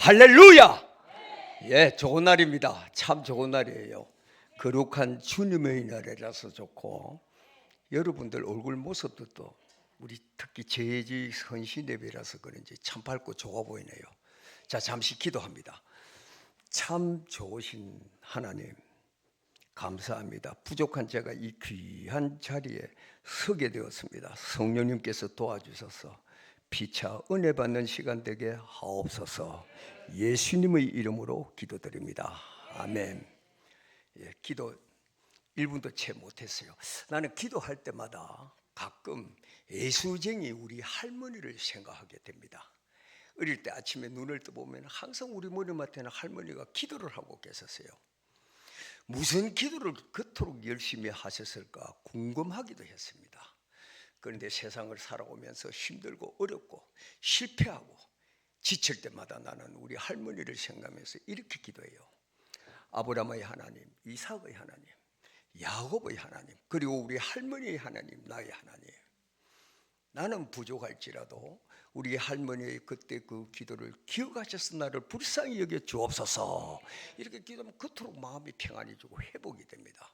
할렐루야! 예, 좋은 날입니다. 참 좋은 날이에요. 거룩한 주님의 날이라서 좋고, 여러분들 얼굴 모습도 또 우리 특히 제지 헌신 예배라서 그런지 참 밝고 좋아 보이네요. 자, 잠시 기도합니다. 참 좋으신 하나님, 감사합니다. 부족한 제가 이 귀한 자리에 서게 되었습니다. 성령님께서 도와주셔서 피차 은혜 받는 시간 되게 하옵소서. 예수님의 이름으로 기도드립니다. 아멘. 예, 기도 1분도 채 못했어요. 나는 기도할 때마다 가끔 예수쟁이 우리 할머니를 생각하게 됩니다. 어릴 때 아침에 눈을 떠보면 항상 우리 머리맡에는 할머니가 기도를 하고 계셨어요. 무슨 기도를 그토록 열심히 하셨을까 궁금하기도 했습니다. 그런데 세상을 살아오면서 힘들고 어렵고 실패하고 지칠 때마다 나는 우리 할머니를 생각하면서 이렇게 기도해요. 아브라함의 하나님, 이삭의 하나님, 야곱의 하나님, 그리고 우리 할머니의 하나님, 나의 하나님. 나는 부족할지라도 우리 할머니의 그때 그 기도를 기억하셔서 나를 불쌍히 여겨 주옵소서. 이렇게 기도하면 그토록 마음이 평안해지고 회복이 됩니다.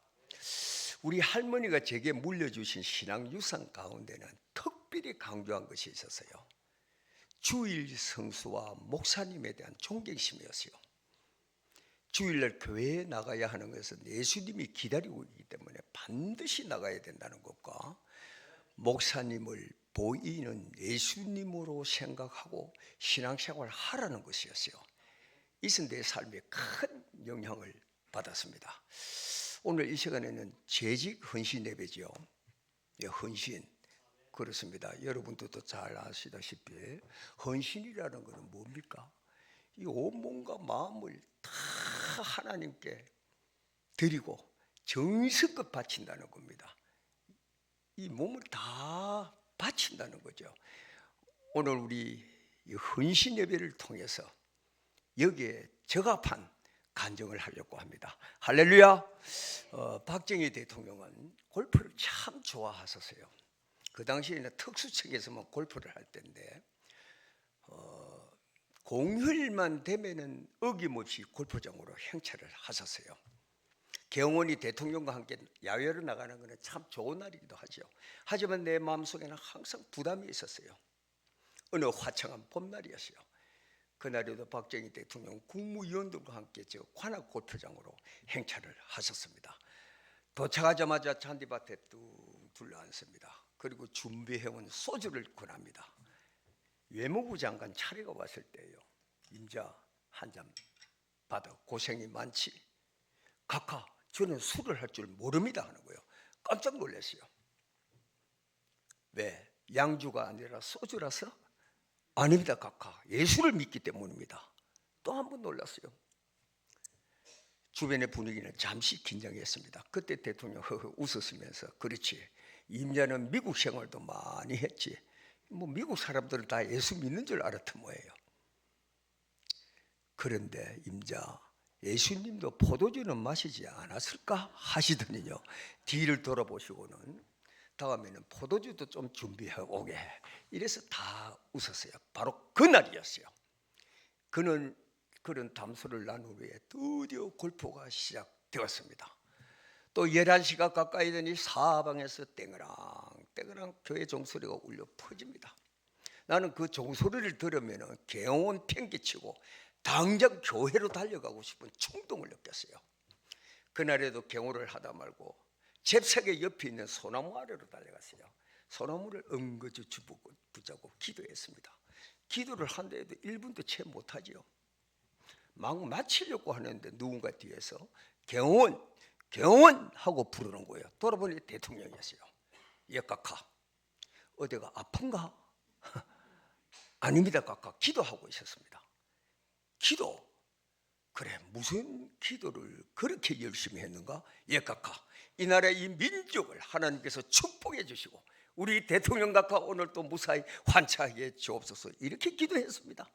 우리 할머니가 제게 물려주신 신앙 유산 가운데는 특별히 강조한 것이 있었어요. 주일 성수와 목사님에 대한 존경심이었어요. 주일날 교회에 나가야 하는 것은 예수님이 기다리고 있기 때문에 반드시 나가야 된다는 것과 목사님을 보이는 예수님으로 생각하고 신앙생활을 하라는 것이었어요. 이것은 내 삶에 큰 영향을 받았습니다. 오늘 이 시간에는 재직 헌신 예배죠. 예, 헌신. 그렇습니다. 여러분들도 잘 아시다시피 헌신이라는 것은 뭡니까? 이 온몸과 마음을 다 하나님께 드리고 정성껏 바친다는 겁니다. 이 몸을 다 바친다는 거죠. 오늘 우리 헌신 예배를 통해서 여기에 적합한 간증을 하려고 합니다. 할렐루야. 박정희 대통령은 골프를 참 좋아하셨어요. 그 당시에는 특수책에서만 골프를 할 때인데 공휴일만 되면은 어김없이 골프장으로 행차를 하셨어요. 경원이 대통령과 함께 야외로 나가는 것은 참 좋은 날이기도 하죠. 하지만 내 마음속에는 항상 부담이 있었어요. 어느 화창한 봄날이었어요. 그날에도 박정희 대통령 국무위원들과 함께 저 관악 골프장으로 행차를 하셨습니다. 도착하자마자 잔디밭에 뚝 둘러앉습니다. 그리고 준비해온 소주를 권합니다. 외무부 장관 차례가 왔을 때예요. 임자 한 잔 받아. 고생이 많지. 각하, 저는 술을 할 줄 모릅니다 하는 거예요. 깜짝 놀랐어요. 왜? 양주가 아니라 소주라서? 아닙니다 각하, 예수를 믿기 때문입니다. 또 한 번 놀랐어요. 주변의 분위기는 잠시 긴장했습니다. 그때 대통령 웃으시면서 그렇지, 임자는 미국 생활도 많이 했지, 뭐 미국 사람들은 다 예수 믿는 줄 알았던 뭐예요. 그런데 임자, 예수님도 포도주는 마시지 않았을까 하시더니요, 뒤를 돌아보시고는 다음에는 포도주도 좀 준비해 오게, 이래서 다 웃었어요. 바로 그날이었어요. 그는 그런 담소를 나눈 후에 드디어 골프가 시작되었습니다. 또 11시가 가까이 되니 사방에서 땡그랑 교회 종소리가 울려 퍼집니다. 나는 그 종소리를 들으면 개옹은 팽개치고 당장 교회로 달려가고 싶은 충동을 느꼈어요. 그날에도 경호를 하다 말고 잽싸게 옆에 있는 소나무 아래로 달려갔어요. 소나무를 엉거주 붙잡고 기도했습니다. 기도를 한데도 1분도 채 못하지요. 막 마치려고 하는데 누군가 뒤에서 경원 하고 부르는 거예요. 돌아보니 대통령이었어요. 예 각하, 어디가 아픈가? 아닙니다 각하, 기도하고 있었습니다. 기도? 그래, 무슨 기도를 그렇게 열심히 했는가? 예 각하, 이 나라의 이 민족을 하나님께서 축복해 주시고 우리 대통령 각하 오늘 또 무사히 환차하게 주옵소서, 이렇게 기도했습니다.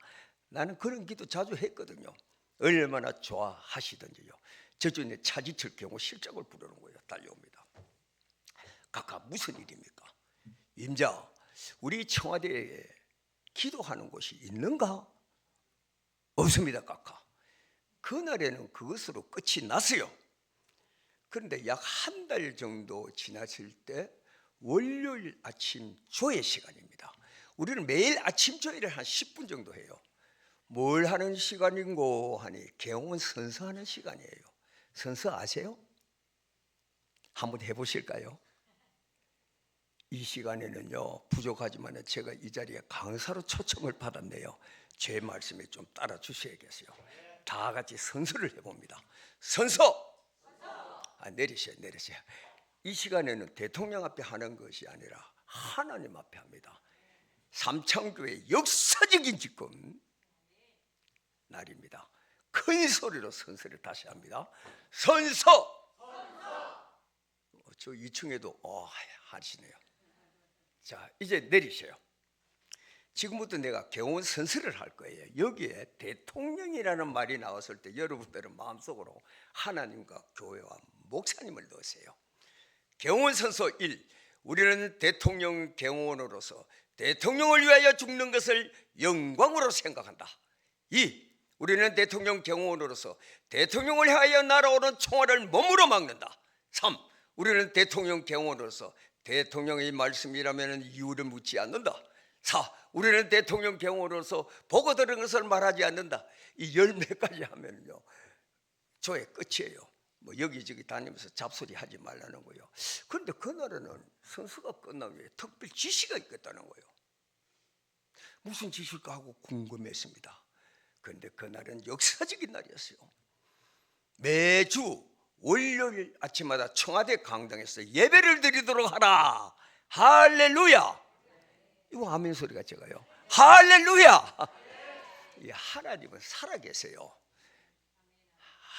나는 그런 기도 자주 했거든요. 얼마나 좋아하시던지요. 저쪽에 차지철 경우 실적을 부르는 거예요. 달려옵니다. 각하, 무슨 일입니까? 임자, 우리 청와대에 기도하는 곳이 있는가? 없습니다. 깎아. 그날에는 그것으로 끝이 났어요. 그런데 약 한 달 정도 지났을 때 월요일 아침 조회 시간입니다. 우리는 매일 아침 조회를 한 10분 정도 해요. 뭘 하는 시간인고 하니 개원 선서하는 시간이에요. 선서 아세요? 한번 해보실까요? 이 시간에는요, 부족하지만 제가 이 자리에 강사로 초청을 받았네요. 제 말씀에 좀 따라 주셔야겠어요. 다 같이 선서를 해봅니다. 선서! 내리세요. 이 시간에는 대통령 앞에 하는 것이 아니라 하나님 앞에 합니다. 삼창교회 역사적인 집권 날입니다. 큰 소리로 선서를 다시 합니다. 선서! 저 2층에도 하시네요. 자, 이제 내리세요. 지금부터 내가 개원 선서를 할 거예요. 여기에 대통령이라는 말이 나왔을 때 여러분들은 마음속으로 하나님과 교회와 목사님을 넣으세요. 개원 선서 1. 우리는 대통령 개원으로서 대통령을 위하여 죽는 것을 영광으로 생각한다. 2. 우리는 대통령 개원으로서 대통령을 향하여 날아오는 총알을 몸으로 막는다. 3. 우리는 대통령 개원으로서 대통령의 말씀이라면 이유를 묻지 않는다. 4. 우리는 대통령 경우로서 보고 들은 것을 말하지 않는다. 이 10몇 가지 하면요, 조회 끝이에요. 뭐 여기저기 다니면서 잡소리 하지 말라는 거예요. 그런데 그날에는 선수가 끝나면 특별 지시가 있겠다는 거예요. 무슨 지시일까 하고 궁금했습니다. 그런데 그날은 역사적인 날이었어요. 매주 월요일 아침마다 청와대 강당에서 예배를 드리도록 하라. 할렐루야. 이거 아멘 소리가 제가요. 할렐루야. 하나님은 살아계세요.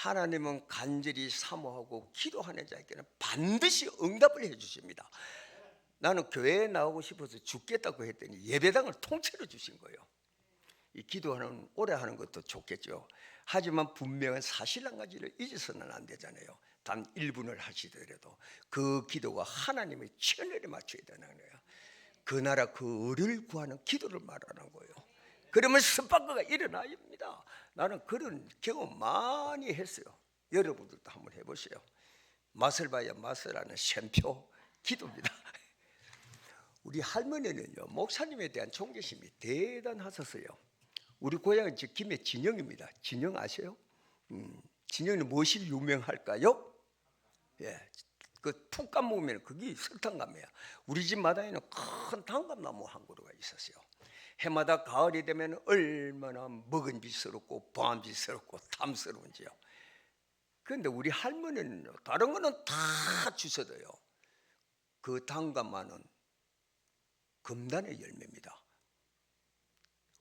하나님은 간절히 사모하고 기도하는 자에게는 반드시 응답을 해주십니다. 나는 교회에 나오고 싶어서 죽겠다고 했더니 예배당을 통째로 주신 거예요. 이 기도하는 오래 하는 것도 좋겠죠. 하지만 분명한 사실 한 가지를 잊어서는 안 되잖아요. 단 1분을 하시더라도 그 기도가 하나님의 천열에 맞춰야 되는 거예요. 그 나라 그 의를 구하는 기도를 말하는 거예요. 그러면 스파크가 일어납니다. 나는 그런 경험 많이 했어요. 여러분들도 한번 해보세요. 맛을 봐야 맛을 아는 샘표 기도입니다. 우리 할머니는요, 목사님에 대한 존경심이 대단하셨어요. 우리 고향은 김해 진영입니다. 진영 아세요? 진영은 무엇이 유명할까요? 예, 그 푹감 먹으면 그게 설탕감이야. 우리 집 마당에는 큰 단감나무 한 그루가 있었어요. 해마다 가을이 되면 얼마나 먹은비스럽고 보암비스럽고 탐스러운지요. 그런데 우리 할머니는 다른 거는 다 주워둬요. 그 단감만은 금단의 열매입니다.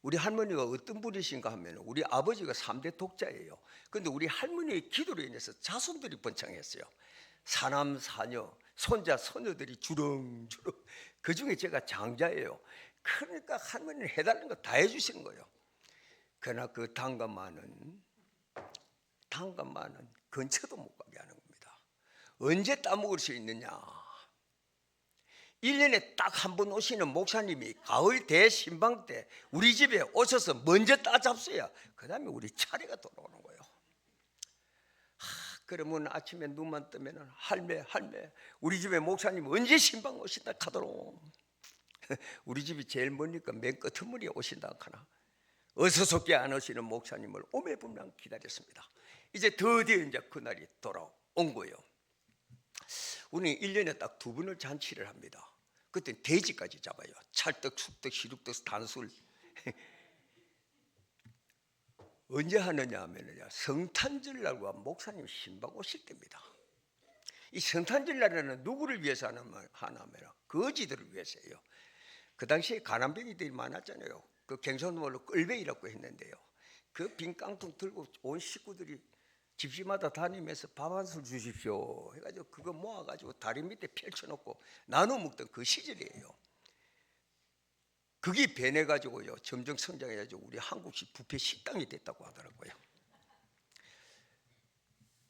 우리 할머니가 어떤 분이신가 하면 우리 아버지가 3대 독자예요. 그런데 우리 할머니의 기도로 인해서 자손들이 번창했어요. 사남 사녀 손자 손녀들이 주렁주렁. 그중에 제가 장자예요. 그러니까 할머니는 해달라는 거 다 해주시는 거예요. 그러나 그 단감만은 근처도 못 가게 하는 겁니다. 언제 따먹을 수 있느냐? 1년에 딱 한 번 오시는 목사님이 가을 대신방 때 우리 집에 오셔서 먼저 따잡숴야 그 다음에 우리 차례가 돌아오는 거예요. 그러면 아침에 눈만 뜨면 할매 우리 집에 목사님 언제 신방 오신다 카더로. 우리 집이 제일 머니까 맨 끝머리에 오신다 하나. 어서 속게 안 오시는 목사님을 오매분명 기다렸습니다. 이제 드디어 이제 그날이 돌아온 거예요. 우리는 1년에 딱 2번을 잔치를 합니다. 그때 돼지까지 잡아요. 찰떡, 숙떡, 시룩떡, 단술. 언제 하느냐 하면요, 성탄절날과 목사님 신방 오실 때입니다. 이 성탄절날에는 누구를 위해서 하냐면 거지들을 위해서예요. 그 당시에 가난뱅이들이 많았잖아요. 그 갱소말로 끌배이라고 했는데요. 그 빈 깡통 들고 온 식구들이 집집마다 다니면서 밥 한 술 주십시오 해가지고 그거 모아가지고 다리 밑에 펼쳐놓고 나눠 먹던 그 시절이에요. 그게 변해가지고요 점점 성장해가지고 우리 한국식 뷔페 식당이 됐다고 하더라고요.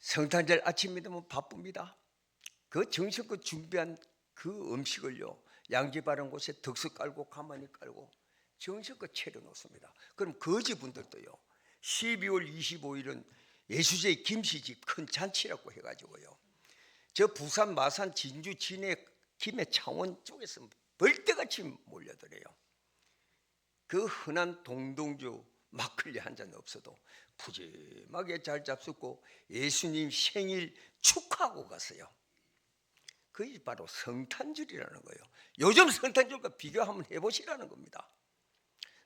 성탄절 아침이 되면 바쁩니다. 그 정성껏 준비한 그 음식을요 양지 바른 곳에 덕수 깔고 가만히 깔고 정성껏 차려놓습니다. 그럼 거지분들도요 12월 25일은 예수제의 김씨집 큰 잔치라고 해가지고요. 저 부산, 마산, 진주, 진해, 김해, 창원 쪽에서 벌떼같이 몰려들어요. 그 흔한 동동주 막걸리 한 잔 없어도 푸짐하게 잘 잡수고 예수님 생일 축하하고 갔어요. 그게 바로 성탄절이라는 거예요. 요즘 성탄절과 비교 한번 해보시라는 겁니다.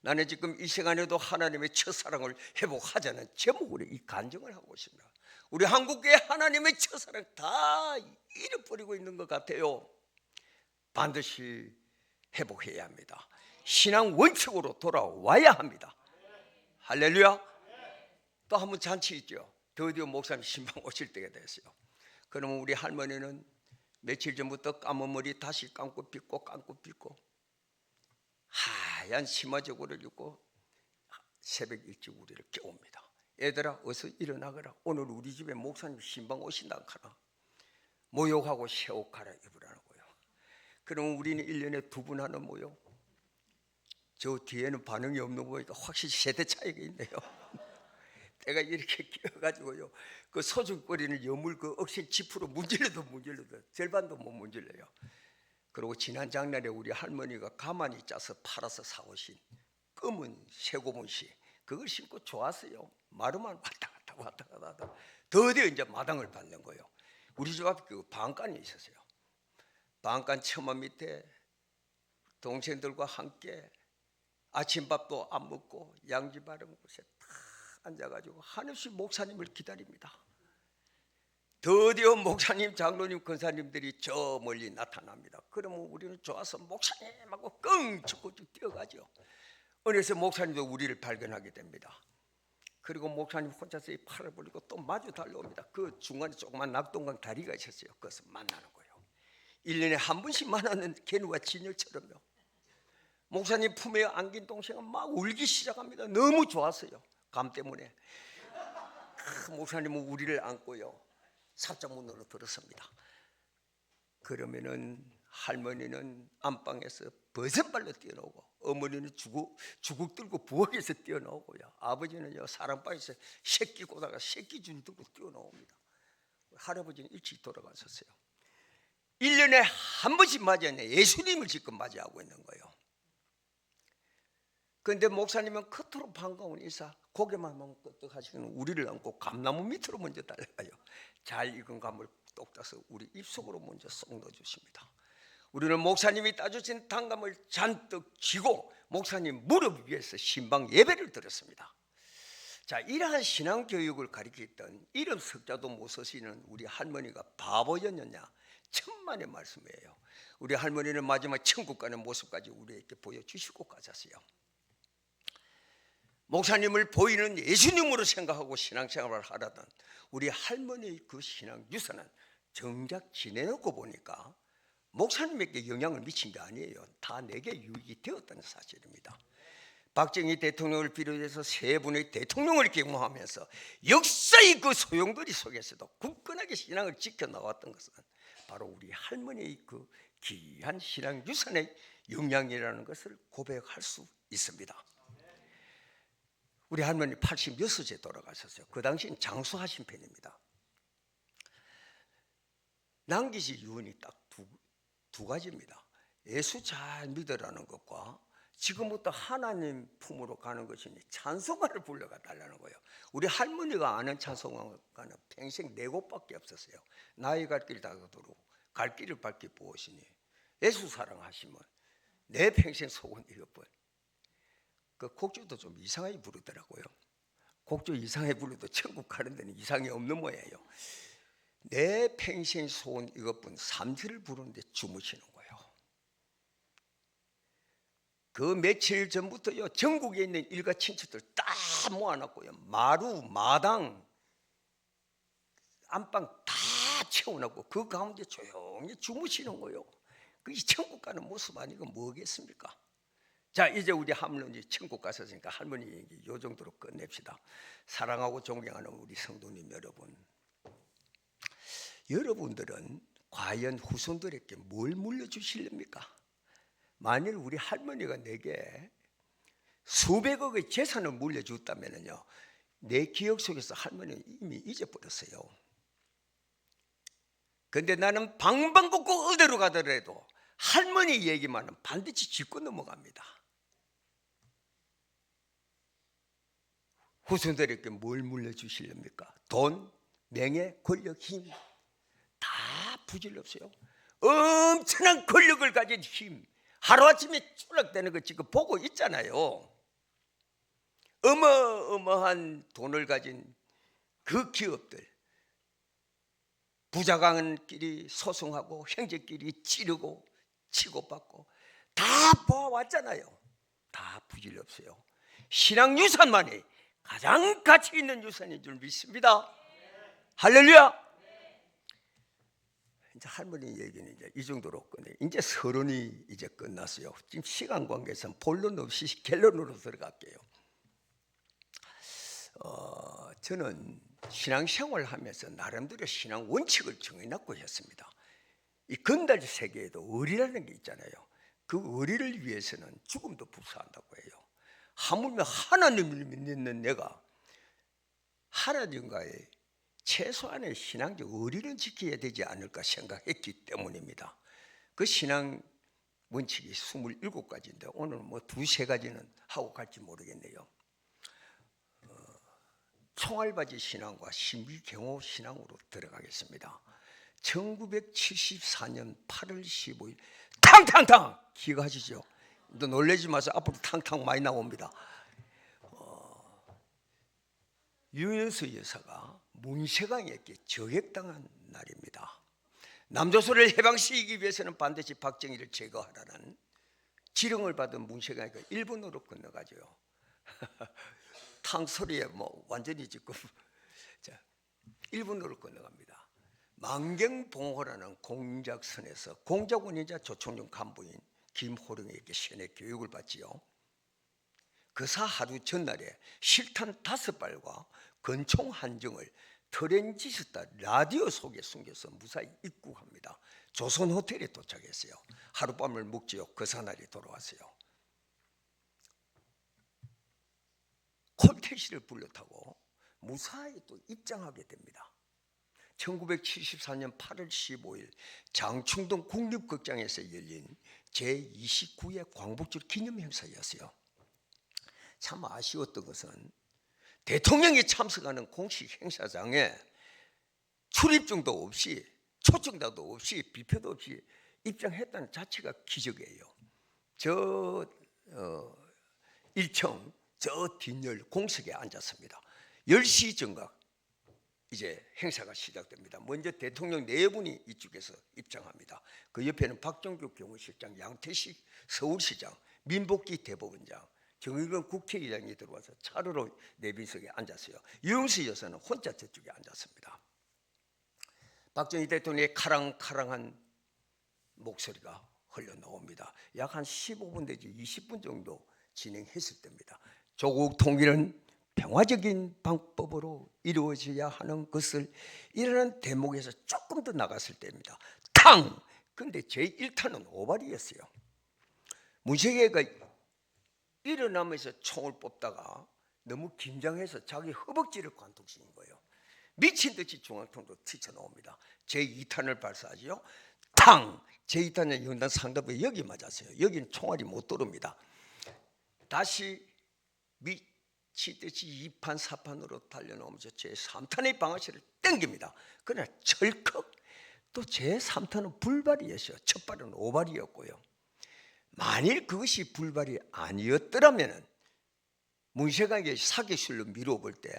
나는 지금 이 시간에도 하나님의 첫사랑을 회복하자는 제목으로 이 간증을 하고 있습니다. 우리 한국교회 하나님의 첫사랑 다 잃어버리고 있는 것 같아요. 반드시 회복해야 합니다. 신앙 원칙으로 돌아와야 합니다. 할렐루야. 또 한 번 잔치 있죠. 드디어 목사님 신방 오실 때가 됐어요. 그러면 우리 할머니는 며칠 전부터 감은 머리 다시 감고 빗고 감고 빗고 하얀 치마저고를 입고 새벽 일찍 우리를 깨웁니다. 얘들아 어서 일어나거라. 오늘 우리 집에 목사님 신방 오신다 하나. 모욕하고 새 옷 갈아입으라는 거예요. 그러면 우리는 1년에 2번 하는 모욕. 저 뒤에는 반응이 없는 거 보니까 확실히 세대 차이가 있네요. 내가 이렇게 끼어가지고요, 그 소죽거리는 여물 그 억신 지프로 문질러도 절반도 못 문질러요. 그리고 지난 장날에 우리 할머니가 가만히 짜서 팔아서 사오신 검은 쇠고무시 그걸 신고 좋았어요. 마루만 왔다 갔다 드디어 이제 마당을 밟는 거예요. 우리 집 앞에 그 방간이 있었어요. 방간 처마 밑에 동생들과 함께 아침밥도 안 먹고 양지 바른 곳에 탁 앉아가지고 한없이 목사님을 기다립니다. 드디어 목사님, 장로님, 권사님들이 저 멀리 나타납니다. 그러면 우리는 좋아서 목사님하고 끙 뛰어가죠. 어느새 목사님도 우리를 발견하게 됩니다. 그리고 목사님 혼자서 이 팔을 벌리고 또 마주 달려옵니다. 그 중간에 조그만 낙동강 다리가 있었어요. 그것을 만나는 거예요. 1년에 한 번씩 만나는 개누와 진열처럼요. 목사님 품에 안긴 동생은 막 울기 시작합니다. 너무 좋았어요. 감 때문에. 목사님은 우리를 안고요, 삽장문으로 들었습니다. 그러면은 할머니는 안방에서 버선발로 뛰어나오고, 어머니는 주걱 들고 부엌에서 뛰어나오고요, 아버지는요 사랑방에서 새끼 고다가 새끼줄 들고 뛰어나옵니다. 할아버지는 일찍 돌아가셨어요. 1년에 한 번씩 맞이하네. 예수님을 지금 맞이하고 있는 거예요. 그런데 목사님은 그토록 반가운 인사, 고개만 끄덕 하시는 우리를 안고 감나무 밑으로 먼저 달려가요. 잘 익은 감을 똑 따서 우리 입속으로 먼저 쏙 넣어주십니다. 우리는 목사님이 따주신 단감을 잔뜩 쥐고 목사님 무릎 위에서 신방 예배를 드렸습니다. 자, 이러한 신앙 교육을 가르치던 이름 석자도 못 쓰시는 우리 할머니가 바보였느냐? 천만의 말씀이에요. 우리 할머니는 마지막 천국 가는 모습까지 우리에게 보여주시고 가셨어요. 목사님을 보이는 예수님으로 생각하고 신앙생활을 하라던 우리 할머니의 그 신앙 유산은 정작 지내놓고 보니까 목사님에게 영향을 미친 게 아니에요. 다 내게 유익이 되었다는 사실입니다. 박정희 대통령을 비롯해서 세 분의 대통령을 경험하면서 역사의 그 소용돌이 속에서도 굳건하게 신앙을 지켜나왔던 것은 바로 우리 할머니의 그 귀한 신앙 유산의 영향이라는 것을 고백할 수 있습니다. 우리 할머니 86세 돌아가셨어요. 그 당시엔 장수하신 편입니다. 남기신 유언이 딱 두 가지입니다. 예수 잘 믿으라는 것과 지금부터 하나님 품으로 가는 것이니 찬송가를 불러가 달라는 거예요. 우리 할머니가 아는 찬송가는 평생 4곡밖에 없었어요. 나의 갈 길 다가도록 갈 길을 밝게 보시니 예수 사랑하시면 내 평생 속은 이것뿐. 그 곡조도 좀 이상하게 부르더라고요. 곡조 이상하게 불러도 천국 가는 데는 이상이 없는 모양이에요. 내 평생 소원 이것뿐 3절을 부르는데 주무시는 거예요. 그 며칠 전부터요, 전국에 있는 일가 친척들 다 모아놨고요, 마루, 마당, 안방 다 채워놨고 그 가운데 조용히 주무시는 거예요. 그게 천국 가는 모습 아니고 뭐겠습니까? 자, 이제 우리 할머니 천국 가셨으니까 할머니 얘기 요 정도로 끝냅시다. 사랑하고 존경하는 우리 성도님 여러분, 여러분들은 과연 후손들에게 뭘 물려주시렵니까? 만일 우리 할머니가 내게 수백억의 재산을 물려줬다면요, 내 기억 속에서 할머니는 이미 잊어버렸어요. 근데 나는 방방곡곡 어디로 가더라도 할머니 얘기만은 반드시 짚고 넘어갑니다. 후손들에게 뭘 물려주시렵니까? 돈, 명예, 권력, 힘 다 부질없어요. 엄청난 권력을 가진 힘, 하루아침에 추락되는 거 지금 보고 있잖아요. 어마어마한 돈을 가진 그 기업들, 부자간끼리 소송하고 형제끼리 찌르고 치고받고 다 보아왔잖아요. 다 부질없어요. 신앙유산만이 가장 가치 있는 유산인 줄 믿습니다. 할렐루야. 이제 할머니 얘기는 이제 이 정도로 끝내. 이제 서론이 이제 끝났어요. 지금 시간 관계상 본론 없이 결론으로 들어갈게요. 저는 신앙생활을 하면서 나름대로 신앙 원칙을 정해놨고 했습니다. 이 건달 세계에도 의리라는 게 있잖아요. 그 의리를 위해서는 죽음도 불사한다고 해요. 하물며 하나님을 믿는 내가 하나님과의 최소한의 신앙적 의리는 지켜야 되지 않을까 생각했기 때문입니다. 그 신앙 원칙이 27가지인데 오늘 뭐 2-3가지는 하고 갈지 모르겠네요. 총알바지 신앙과 신비경호 신앙으로 들어가겠습니다. 1974년 8월 15일 탕탕탕 기억하시죠? 또 놀라지 마세요. 앞으로 탕탕 많이 나옵니다. 유연서 여사가 문세강에게 저격당한 날입니다. 남조선을 해방시키기 위해서는 반드시 박정희를 제거하라는 지령을 받은 문세강이가 일본으로 건너가죠. 탕 소리에 뭐 완전히 지금 자, 일본으로 건너갑니다. 만경봉호라는 공작선에서 공작원이자 조총련 간부인 김호령에게 세뇌 교육을 받지요. 그사 하루 전날에 실탄 5발과 권총 한 정을 트랜지스타 라디오 속에 숨겨서 무사히 입국합니다. 조선 호텔에 도착했어요. 하룻밤을 묵지요. 그사날이 돌아왔어요. 콜택시를 불러 타고 무사히 또 입장하게 됩니다. 1974년 8월 15일 장충동 국립극장에서 열린 제29회 광복절 기념행사였어요. 참 아쉬웠던 것은 대통령이 참석하는 공식 행사장에 출입증도 없이 초청자도 없이 비표도 없이 입장했다는 자체가 기적이에요. 저 1층 저 뒷열 공석에 앉았습니다. 10시 정각 이제 행사가 시작됩니다. 먼저 대통령 4분이 이쪽에서 입장합니다. 그 옆에는 박정규 경호실장, 양태식 서울시장, 민복기 대법원장, 정의근 국회의장이 들어와서 차로로 내빈석에 앉았어요. 유영수 여사는 혼자 저쪽에 앉았습니다. 박정희 대통령의 카랑카랑한 목소리가 흘러나옵니다. 약 한 15분 내지 20분 정도 진행했을 때입니다. 조국 통일은 평화적인 방법으로 이루어져야 하는 것을 이라는 대목에서 조금 더 나갔을 때입니다. 탕! 근데 제1탄은 오발이었어요. 문세계가 일어나면서 총을 뽑다가 너무 긴장해서 자기 허벅지를 관통시킨 거예요. 미친 듯이 중앙통으로 튀쳐나옵니다. 제2탄을 발사하지요. 탕! 제2탄의 연단 상단부에 여기 맞았어요. 여기는 총알이 못 들어옵니다. 다시 미치듯이 2판 4판으로 달려나오면서 제3탄의 방아쇠를 당깁니다. 그러나 철컥 또 제3탄은 불발이었어요. 첫 발은 오발이었고요. 만일 그것이 불발이 아니었더라면 문세강에게 사기술로 밀어볼 때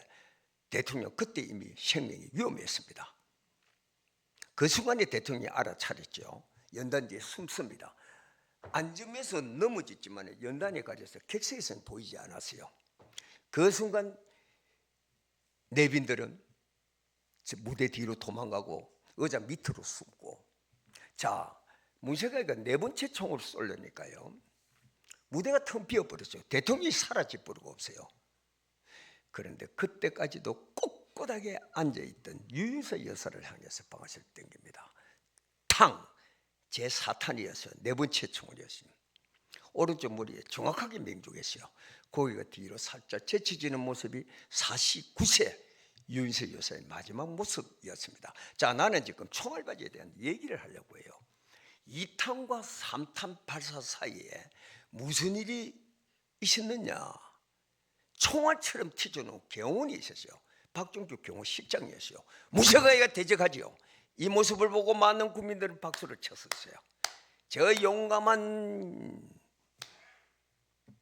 대통령 그때 이미 생명이 위험했습니다. 그 순간에 대통령이 알아차렸죠. 연단 뒤에 숨습니다. 앉으면서 넘어졌지만 연단에 가려서 객석에서는 보이지 않았어요. 그 순간 내빈들은 무대 뒤로 도망가고 의자 밑으로 숨고, 자 문세강이가 4번째 총을 쏠려니까요 무대가 텅 비어버렸어요. 대통령이 사라져버리고 없어요. 그런데 그때까지도 꼿꼿하게 앉아있던 유윤서 여사를 향해서 방아쇠를 당깁니다. 탕! 제4탄이었어요. 4번째 총을이었어요. 오른쪽 머리에 정확하게 맹족했어요. 고개가 뒤로 살짝 제쳐지는 모습이 49세 윤석 여사의 마지막 모습이었습니다. 자, 나는 지금 총알바지에 대한 얘기를 하려고 해요. 2탄과 3탄 발사 사이에 무슨 일이 있었느냐. 총알처럼 튀어나온 경호원이 있었어요. 박종주 경호실장이었어요. 무쇠가이가 대적하지요. 이 모습을 보고 많은 국민들은 박수를 쳤었어요. 저 용감한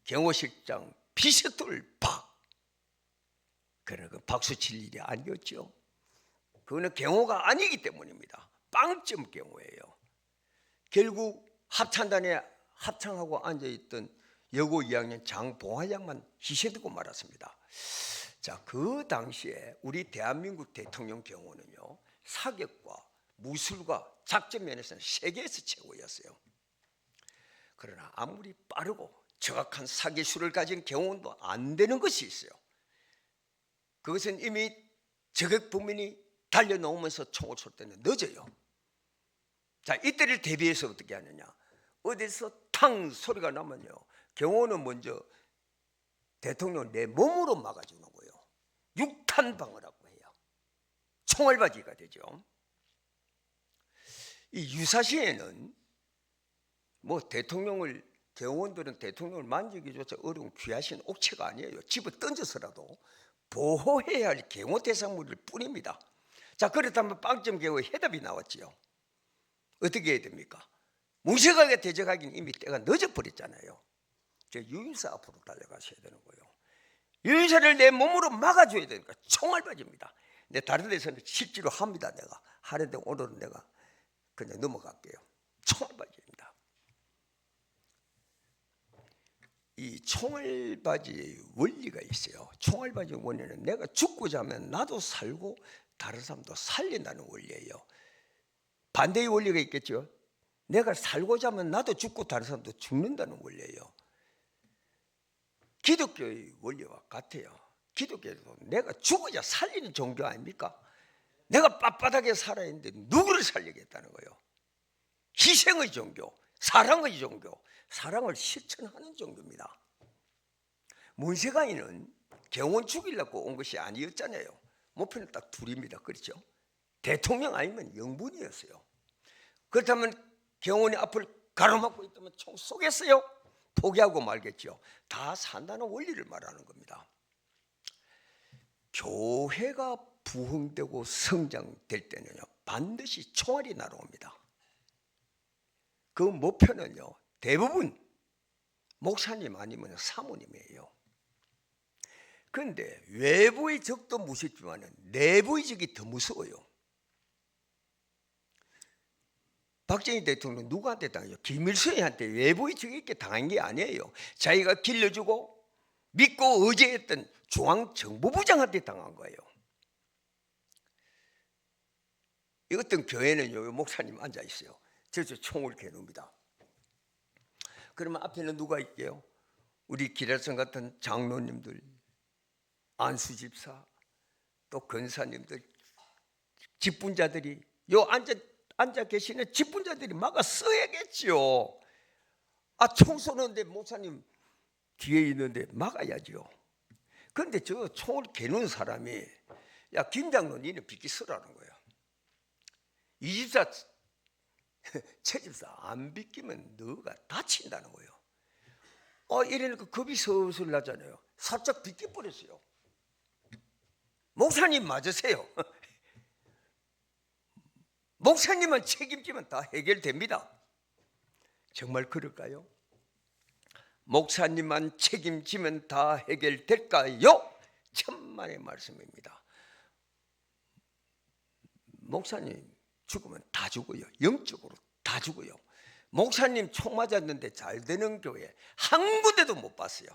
경호실장 피스톨 박. 그러나 그 박수 칠 일이 아니었죠. 그거는 경호가 아니기 때문입니다. 빵점 경호예요. 결국 합창단에 합창하고 앉아있던 여고 2학년 장봉화 양만 희생되고 말았습니다. 자, 그 당시에 우리 대한민국 대통령 경호는요, 사격과 무술과 작전 면에서는 세계에서 최고였어요. 그러나 아무리 빠르고 정확한 사기술을 가진 경호원도 안 되는 것이 있어요. 그것은 이미 저격 범인이 달려나오면서 총을 쏠 때는 늦어요. 자, 이때를 대비해서 어떻게 하느냐. 어디서 탕 소리가 나면요, 경호는 먼저 대통령 내 몸으로 막아주는 거예요. 육탄 방어라고 해요. 총알바지가 되죠. 이 유사시에는 뭐 대통령을, 경호원들은 대통령을 만지기조차 어려운 귀하신 옥체가 아니에요. 집어 던져서라도 보호해야 할 경호 대상물일 뿐입니다. 자, 그렇다면 빵점 경호의 해답이 나왔지요. 어떻게 해야 됩니까? 무쇠가게 대적하기는 이미 때가 늦어버렸잖아요. 저 유인사 앞으로 달려가셔야 되는 거예요. 유인사를 내 몸으로 막아줘야 되니까 총알바지입니다. 근데 다른 데서는 실제로 합니다. 내가 하는데 오늘은 내가 그냥 넘어갈게요. 총알바지입니다. 이 총알바지의 원리가 있어요. 총알바지의 원리는 내가 죽고자 하면 나도 살고 다른 사람도 살린다는 원리예요. 반대의 원리가 있겠죠. 내가 살고자 하면 나도 죽고 다른 사람도 죽는다는 원리예요. 기독교의 원리와 같아요. 기독교도 내가 죽어야 살리는 종교 아닙니까? 내가 빳빳하게 살아있는데 누구를 살리겠다는 거예요. 희생의 종교, 사랑의 종교, 사랑을 실천하는 종교입니다. 문세가인은 경호원 죽이려고 온 것이 아니었잖아요. 목표는 딱 둘입니다. 그렇죠? 대통령 아니면 영분이었어요. 그렇다면 경호원이 앞을 가로막고 있다면 총 쏘겠어요? 포기하고 말겠죠. 다 산다는 원리를 말하는 겁니다. 교회가 부흥되고 성장될 때는요, 반드시 총알이 날아옵니다. 그 목표는요, 대부분 목사님 아니면 사모님이에요. 그런데 외부의 적도 무섭지만 내부의 적이 더 무서워요. 박정희 대통령 누구한테 당해요? 김일성한테 외부의 적이 있게 당한 게 아니에요. 자기가 길러주고 믿고 의지했던 중앙정보부장한테 당한 거예요. 이 어떤 교회는요, 목사님 앉아 있어요. 저 총을 겨눕니다. 그러면 앞에는 누가 있게요? 우리 기라성 같은 장로님들, 안수 집사, 또 권사님들, 직분자들이 요 앉아 계시는 직분자들이 막아 써야겠죠. 총 쏘는데 목사님 뒤에 있는데 막아야죠. 그런데 저 총을 겨눈 사람이, 야, 김 장로 니는 비키 쓰라는 거예요. 이 집사, 최 집사 안 비키면 너가 다친다는 거예요. 이러니까 겁이 슬슬 나잖아요. 살짝 비켜버렸어요. 목사님 맞으세요. 목사님은 책임지면 다 해결됩니다. 정말 그럴까요? 목사님만 책임지면 다 해결될까요? 천만의 말씀입니다. 목사님 죽으면 다 죽어요. 영적으로 다 죽어요. 목사님 총 맞았는데 잘 되는 교회 한 군데도 못 봤어요.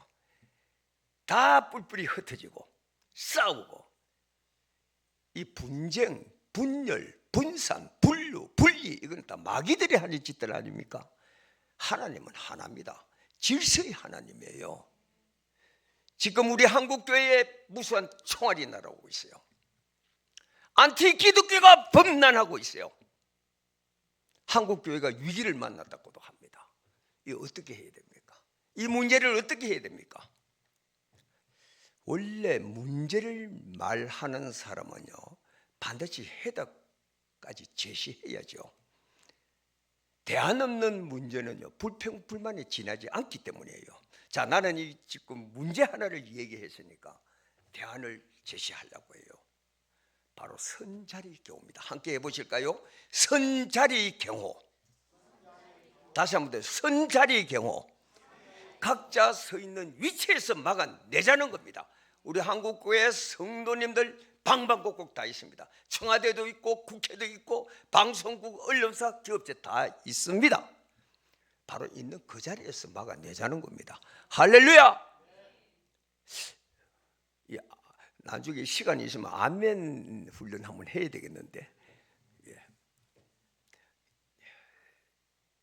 다 뿔뿔이 흩어지고 싸우고, 이 분쟁, 분열, 분산, 분류, 분리, 이건 다 마귀들이 하는 짓들 아닙니까? 하나님은 하나입니다. 질서의 하나님이에요. 지금 우리 한국교회에 무수한 총알이 날아오고 있어요. 안티 기독교가 범람하고 있어요. 한국교회가 위기를 만났다고도 합니다. 이거 어떻게 해야 됩니까? 이 문제를 어떻게 해야 됩니까? 원래 문제를 말하는 사람은요, 반드시 해답까지 제시해야죠. 대안 없는 문제는요, 불평, 불만이 지나지 않기 때문이에요. 자, 나는 이 지금 문제 하나를 얘기했으니까 대안을 제시하려고 해요. 바로 선자리 경호입니다. 함께 해보실까요? 선자리 경호. 다시 한번 더, 선자리 경호. 각자 서 있는 위치에서 막아내자는 겁니다. 우리 한국교회 성도님들 방방곡곡 다 있습니다. 청와대도 있고 국회도 있고 방송국, 언론사, 기업체 다 있습니다. 바로 있는 그 자리에서 막아내자는 겁니다. 할렐루야. 나중에 시간이 있으면 아멘 훈련 한번 해야 되겠는데,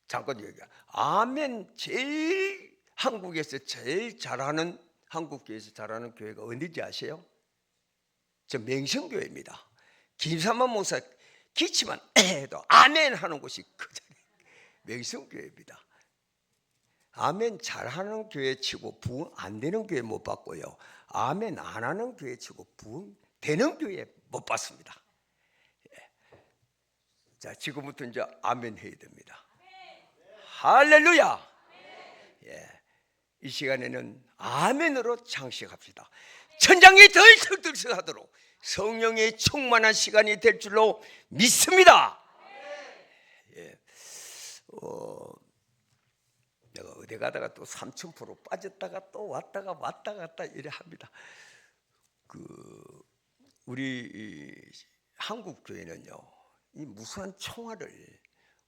잠깐 얘기해. 아멘 제일 한국에서 제일 잘하는, 한국교회에서 잘하는 교회가 어딘지 아세요? 저 맹성교회입니다. 김삼만 목사 기치만 해도 아멘 하는 곳이 그 자리, 맹성교회입니다. 아멘 잘하는 교회 치고 부흥 안 되는 교회 못 봤고요, 아멘 안 하는 교회 치고 부흥 되는 교회 못 봤습니다. 자, 지금부터 이제 아멘 해야 됩니다. 할렐루야. 이 시간에는 아멘으로 장식합시다. 천장이 덜덜덜하도록 성령의 충만한 시간이 될 줄로 믿습니다. 내가 어디 가다가 또 3000% 빠졌다가 또 왔다가 갔다 이래 합니다. 우리 한국 교회는요, 이 무수한 총알을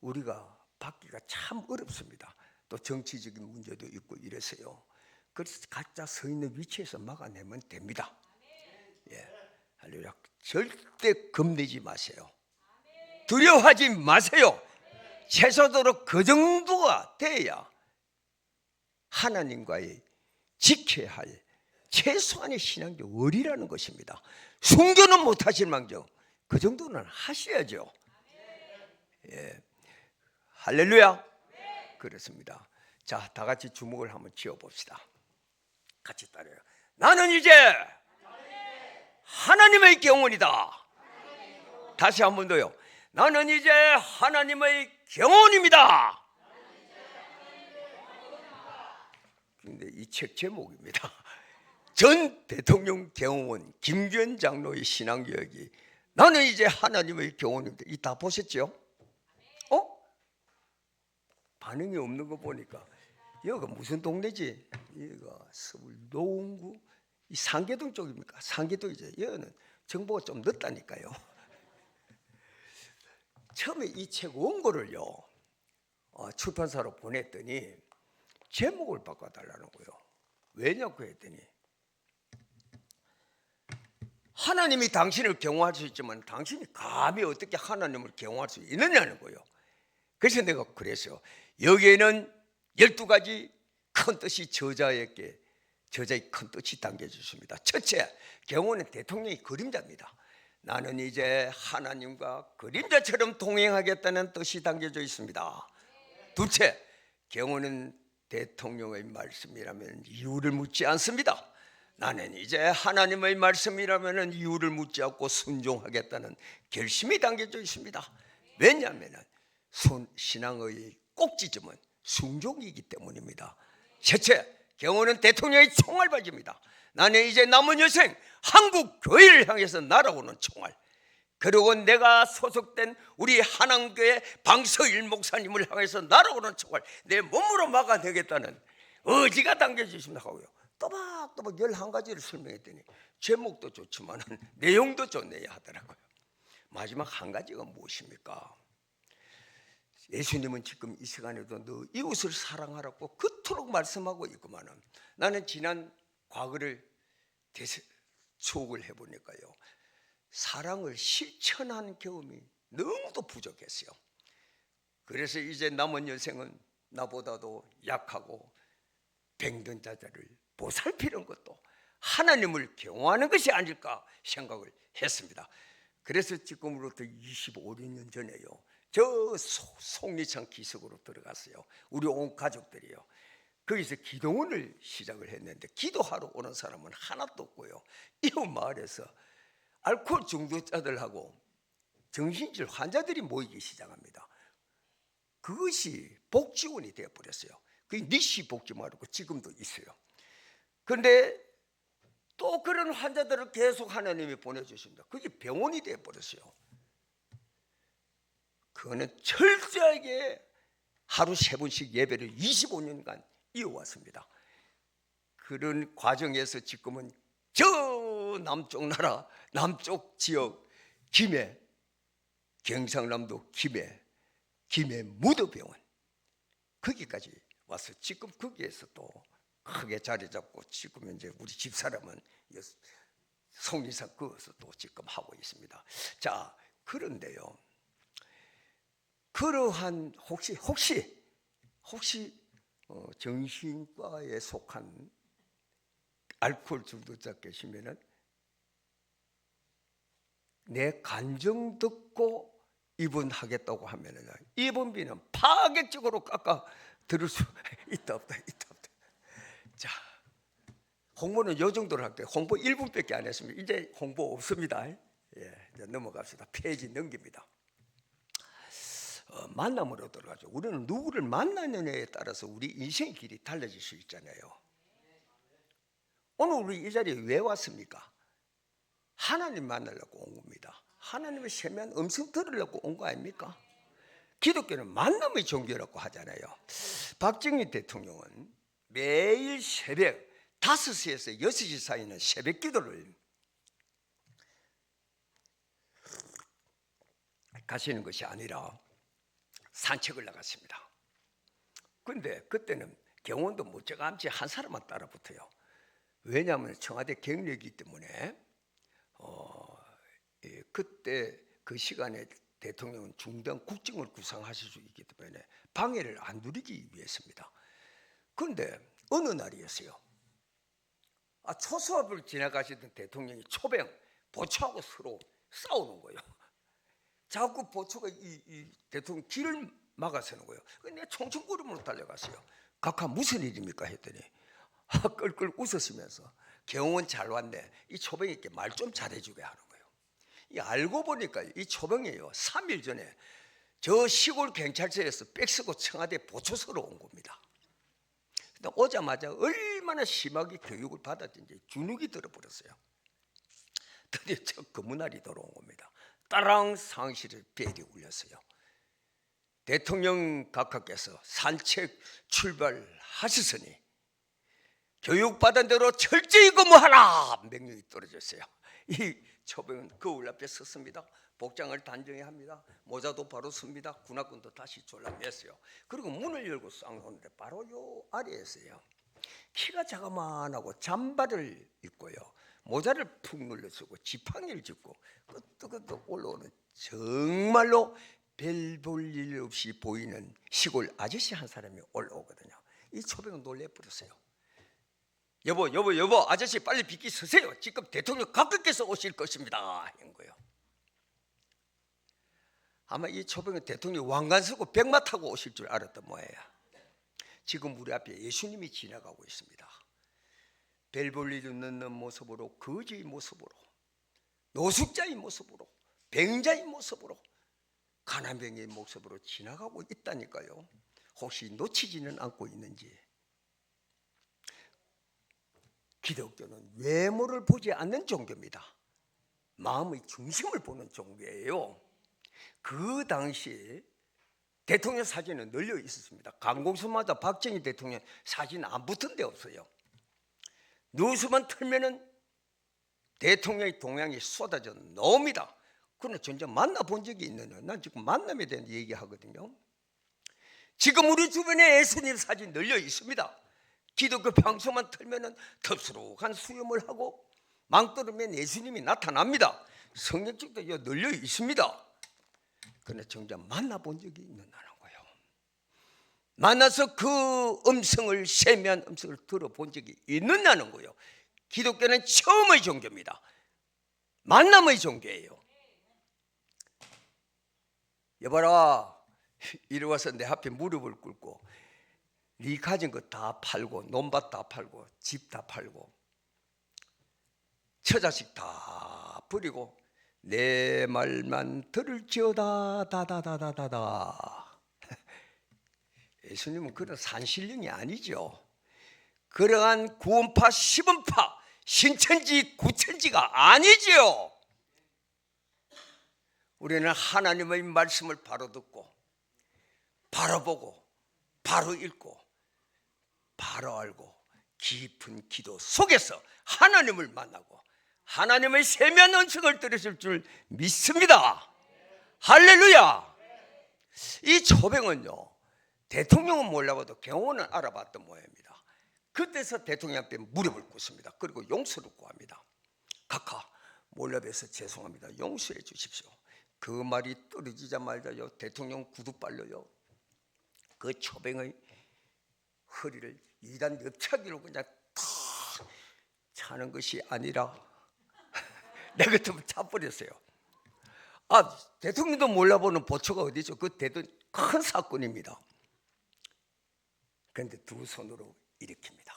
우리가 받기가 참 어렵습니다. 또 정치적인 문제도 있고 이래서요. 그래서 각자 서 있는 위치에서 막아내면 됩니다. 할렐루야. 절대 겁내지 마세요. 두려워하지 마세요. 최소도로 그 정도가 돼야 하나님과의 지켜야 할 최소한의 신앙교월이라는 것입니다. 순교는 못하실 망정 그 정도는 하셔야죠. 할렐루야. 그렇습니다. 자, 다 같이 주목을 한번 지어봅시다. 같이 따라요. 나는 이제 하나님의 경원이다. 다시 한 번 더요. 나는 이제 하나님의 경원입니다. 근데 이 책 제목입니다. 전 대통령 경원 김규현 장로의 신앙교육이 나는 이제 하나님의 경원입니다. 이 다 보셨죠? 반응이 없는 거 보니까 여기가 무슨 동네지? 여기가 서울 노원구 이 상계동 쪽입니까? 상계동이죠. 여기는 정보가 좀 늦다니까요. 처음에 이 책 원고를요, 출판사로 보냈더니 제목을 바꿔달라는 거예요. 왜냐고 했더니 하나님이 당신을 경호할 수 있지만 당신이 감히 어떻게 하나님을 경호할 수 있느냐는 거예요. 그래서 내가 그랬어요. 여기에는 12가지 큰 뜻이 저자의 큰 뜻이 담겨져 있습니다. 첫째, 경호는 대통령의 그림자입니다. 나는 이제 하나님과 그림자처럼 동행하겠다는 뜻이 담겨져 있습니다. 둘째, 경호는 대통령의 말씀이라면 이유를 묻지 않습니다. 나는 이제 하나님의 말씀이라면 이유를 묻지 않고 순종하겠다는 결심이 담겨져 있습니다. 왜냐하면 신앙의 꼭지점은 순종이기 때문입니다. 셋째, 경호는 대통령의 총알바지입니다. 나는 이제 남은 여생 한국 교회를 향해서 날아오는 총알, 그리고 내가 소속된 우리 한양교회 방서일 목사님을 향해서 날아오는 총알 내 몸으로 막아내겠다는 의지가 담겨져 있습니다 하고요. 또박또박 11가지를 설명했더니 제목도 좋지만 내용도 좋네요 하더라고요. 마지막 한 가지가 무엇입니까? 예수님은 지금 이 시간에도 너 이웃을 사랑하라고 그토록 말씀하고 있구만은, 나는 지난 과거를 추억을 해보니까요, 사랑을 실천한 경험이 너무도 부족했어요. 그래서 이제 남은 여생은 나보다도 약하고 병든 자들을 보살피는 것도 하나님을 경외하는 것이 아닐까 생각을 했습니다. 그래서 지금으로부터 25년 전에요, 저 속리창 기슭으로 들어갔어요. 우리 온 가족들이요. 거기서 기도원을 시작을 했는데 기도하러 오는 사람은 하나도 없고요. 이웃 마을에서 알코올 중독자들하고 정신질 환자들이 모이기 시작합니다. 그것이 복지원이 되어버렸어요. 그게 니시 복지원이고 지금도 있어요. 그런데 또 그런 환자들을 계속 하나님이 보내주십니다. 그게 병원이 되어버렸어요. 그거는 철저하게 하루 3번씩 예배를 25년간 이어왔습니다. 그런 과정에서 지금은 저 남쪽 나라 남쪽 지역 김해, 경상남도 김해 무도병원 거기까지 와서 지금 거기에서 또 크게 자리 잡고 지금 이제 우리 집사람은 송리산 거기서 또 지금 하고 있습니다. 자, 그런데요, 그러한 혹시 정신과에 속한 알코올 중독자 계시면은 내 간정 듣고 입원하겠다고 하면은 입원비는 파격적으로 깎아 들을 수 있다 없다. 자, 홍보는 요 정도로 할게요. 홍보 1분밖에 안 했습니다. 이제 홍보 없습니다. 예, 이제 넘어갑시다. 페이지 넘깁니다. 만남으로 들어가죠. 우리는 누구를 만나느냐에 따라서 우리 인생의 길이 달라질 수 있잖아요. 오늘 우리 이 자리에 왜 왔습니까? 하나님 만나려고 온 겁니다. 하나님의 세미한 음성 들으려고 온 거 아닙니까? 기독교는 만남의 종교라고 하잖아요. 박정희 대통령은 매일 새벽 5시에서 6시 사이는 새벽 기도를 가시는 것이 아니라 산책을 나갔습니다. 그런데 그때는 경원도 못지않게 한 사람만 따라붙어요. 왜냐하면 청와대 경력이기 때문에 그때 그 시간에 대통령은 중대한 국정을 구상하실 수 있기 때문에 방해를 안 누리기 위해서입니다. 그런데 어느 날이었어요. 초수업을 지나가시던 대통령이 초병 보초하고 서로 싸우는 거예요. 자꾸 보초가 이 대통령 길을 막아서는 거예요. 내가 총총구름으로 달려갔어요. 각하 무슨 일입니까 했더니 끌끌 웃으시면서 경원 잘 왔네. 이 초병에게 말 좀 잘해주게 하는 거예요. 알고 보니까 이 초병이요 3일 전에 저 시골 경찰서에서 백쓰고 청와대 보초서로 온 겁니다. 근데 오자마자 얼마나 심하게 교육을 받았든지 주눅이 들어버렸어요. 드디어 첫 근무날이 돌아온 겁니다. 따랑 상실의 벨이 울렸어요. 대통령 각하께서 산책 출발하셨으니 교육받은 대로 철저히 근무하라 명령이 떨어졌어요. 이 초병은 거울 앞에 섰습니다. 복장을 단정히 합니다. 모자도 바로 씁니다. 군화끈도 다시 졸라맸어요. 그리고 문을 열고 쌍 오는데 바로 요 아래에서요, 키가 자그만하고 잠바를 입고요, 모자를 푹 눌러 쓰고 지팡이를 짚고 끄떡끄떡 올라오는 정말로 별 볼 일 없이 보이는 시골 아저씨 한 사람이 올라오거든요. 이 초병은 놀래버렸어요. 여보 아저씨 빨리 비키 서세요. 지금 대통령 각하께서 오실 것입니다 한 거예요. 아마 이 초병은 대통령이 왕관 쓰고 백마 타고 오실 줄 알았던 모양이에요. 지금 우리 앞에 예수님이 지나가고 있습니다. 별 볼 일 없는 모습으로, 거지의 모습으로, 노숙자의 모습으로, 병자의 모습으로, 가난병의 모습으로 지나가고 있다니까요. 혹시 놓치지는 않고 있는지. 기독교는 외모를 보지 않는 종교입니다. 마음의 중심을 보는 종교예요. 그 당시 대통령 사진은 널려 있었습니다. 관공서마다 박정희 대통령 사진 안 붙은 데 없어요. 뉴스만 틀면은 대통령의 동향이 쏟아져 나옵니다. 그러나 전혀 만나본 적이 있느냐? 난 지금 만남에 대한 얘기하거든요. 지금 우리 주변에 예수님 사진 널려 있습니다. 기독교 방송만 틀면은 덥수룩한 수염을 하고 망떨으면 예수님이 나타납니다. 성경책도 널려 있습니다. 그러나 정작 만나본 적이 있느냐는 거예요. 만나서 그 음성을, 세미한 음성을 들어본 적이 있느냐는 거예요. 기독교는 처음의 종교입니다. 만남의 종교예요. 여봐라, 이리 와서 내 앞에 무릎을 꿇고 네 가진 거 다 팔고 논밭 다 팔고 집 다 팔고 처자식 다 버리고 내 말만 들을지어다 다다다다다다. 예수님은 그런 산신령이 아니죠. 그러한 구원파 시분파 신천지 구천지가 아니지요. 우리는 하나님의 말씀을 바로 듣고 바로 보고 바로 읽고 바로 알고 깊은 기도 속에서 하나님을 만나고 하나님의 세미한 은총을 들으실 줄 믿습니다. 할렐루야. 이 초병은요, 대통령은 몰라봐도 경호는 알아봤던 모양입니다. 그때서 대통령 앞에 무릎을 꿇습니다. 그리고 용서를 구합니다. 각하 몰라봬서 죄송합니다. 용서해 주십시오. 그 말이 떨어지자마자요, 대통령 구두 빨려요. 그 초병의 허리를 2단 옆차기로 그냥 탁 차는 것이 아니라 내 같으면 차버렸어요. 대통령도 몰라보는 보초가 어디죠? 그 대도 큰 사건입니다. 그런데 두 손으로 일으킵니다.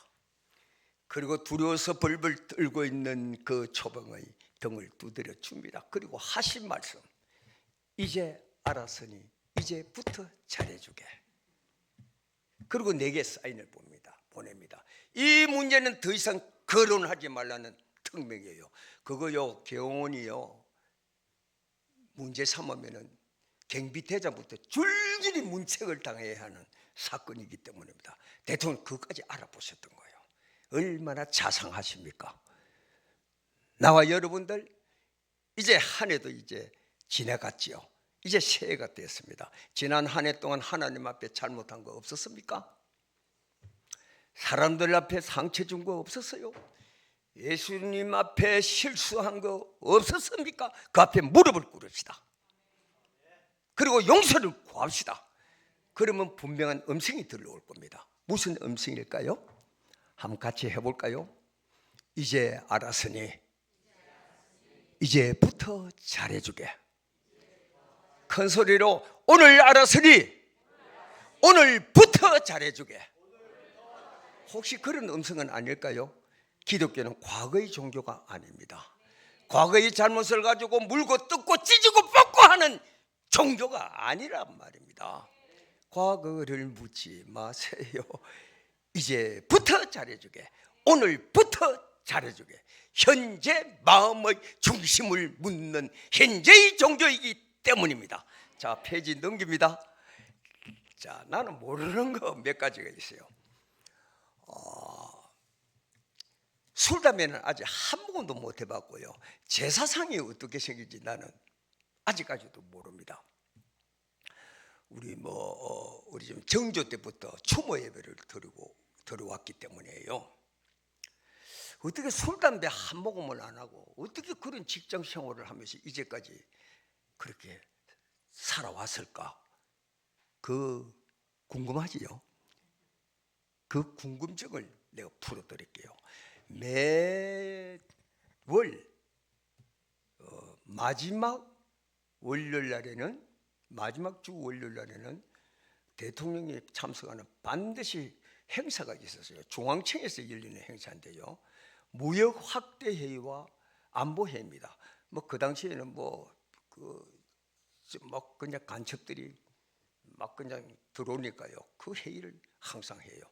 그리고 두려워서 벌벌 떨고 있는 그 초병의 등을 두드려 줍니다. 그리고 하신 말씀, 이제 알았으니 이제부터 잘해주게. 그리고 내게 사인을 보냅니다. 이 문제는 더 이상 거론하지 말라는 특명이에요. 그거요, 경호원이요, 문제 삼으면은 경비대장부터 줄줄이 문책을 당해야 하는 사건이기 때문입니다. 대통령 그것까지 알아보셨던 거예요. 얼마나 자상하십니까? 나와 여러분들 이제 한 해도 이제 지나갔지요. 이제 새해가 됐습니다. 지난 한 해 동안 하나님 앞에 잘못한 거 없었습니까? 사람들 앞에 상처 준 거 없었어요? 예수님 앞에 실수한 거 없었습니까? 그 앞에 무릎을 꿇읍시다. 그리고 용서를 구합시다. 그러면 분명한 음성이 들려올 겁니다. 무슨 음성일까요? 한번 같이 해볼까요? 이제 알았으니 이제부터 잘해주게. 큰 소리로 오늘 알았으니 오늘부터 잘해주게. 혹시 그런 음성은 아닐까요? 기독교는 과거의 종교가 아닙니다. 과거의 잘못을 가지고 물고 뜯고 찢고 뽑고 하는 종교가 아니란 말입니다. 과거를 묻지 마세요. 이제부터 잘해주게. 오늘부터 잘해주게. 현재 마음의 중심을 묻는 현재의 종교이기 때문입니다. 자, 페이지 넘깁니다. 자, 나는 모르는 거 몇 가지가 있어요. 술담배는 아직 한 모금도 못 해봤고요. 제사상이 어떻게 생길지 나는 아직까지도 모릅니다. 우리 좀 정조 때부터 추모 예배를 드리고 들어왔기 때문이에요. 어떻게 술담배 한 모금을 안 하고 어떻게 그런 직장 생활을 하면서 이제까지 그렇게 살아왔을까? 그 궁금하지요? 그 궁금증을 내가 풀어드릴게요. 매월 마지막 월요일 날에는, 마지막 주 월요일 날에는 대통령이 참석하는 반드시 행사가 있었어요. 중앙청에서 열리는 행사인데요, 무역 확대 회의와 안보 회의입니다. 그 당시에는 막 그냥 간첩들이 막 그냥 들어오니까요, 그 회의를 항상 해요.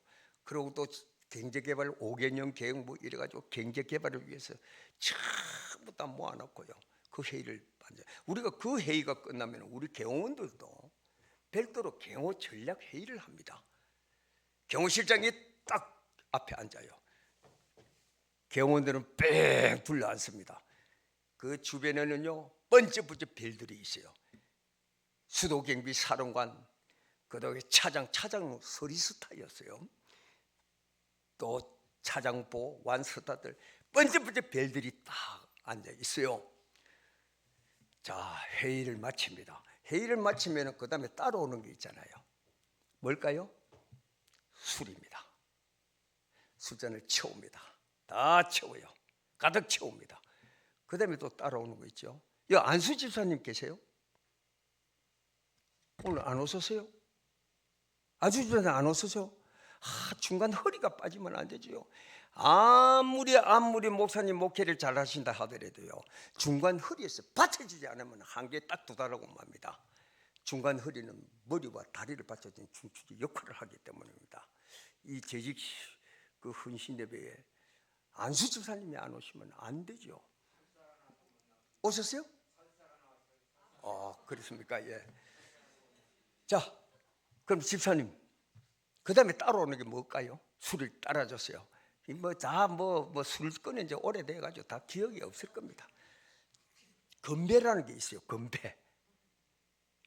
그리고 또 경제개발 5개년 계획 이래가지고 경제개발을 위해서 전부 다 모아놓고요, 그 회의를 반장. 우리가 그 회의가 끝나면 우리 경호원들도 별도로 경호 전략 회의를 합니다. 경호실장이 딱 앞에 앉아요. 경호원들은 뺑 둘러 앉습니다. 그 주변에는요, 번쩍번쩍 별들이 있어요. 수도경비 사령관, 그다음에 차장 서리스타였어요. 또 차장보, 완스타들 번쩍번쩍 별들이 딱 앉아 있어요. 자, 회의를 마칩니다. 회의를 마치면 그 다음에 따라오는 게 있잖아요. 뭘까요? 술입니다. 술잔을 채웁니다. 다 채워요. 가득 채웁니다. 그 다음에 또 따라오는 거 있죠. 안수 집사님 계세요? 오늘 안 오셨어요? 안수 집사님 안 오셨어요? 중간 허리가 빠지면 안 되죠. 아무리 목사님 목회를 잘 하신다 하더라도요, 중간 허리에서 받쳐주지 않으면 한계에 딱 도달하고 맙니다. 중간 허리는 머리와 다리를 받쳐주는 중추기 역할을 하기 때문입니다. 이 재직 그 헌신 예배에 안수 집사님이 안 오시면 안 되죠. 오셨어요? 그렇습니까? 예. 자, 그럼 집사님, 그 다음에 따라오는 게 뭘까요? 술을 따라줬어요. 술을 꺼낸 지 오래돼가지고 다 기억이 없을 겁니다. 건배라는 게 있어요. 건배.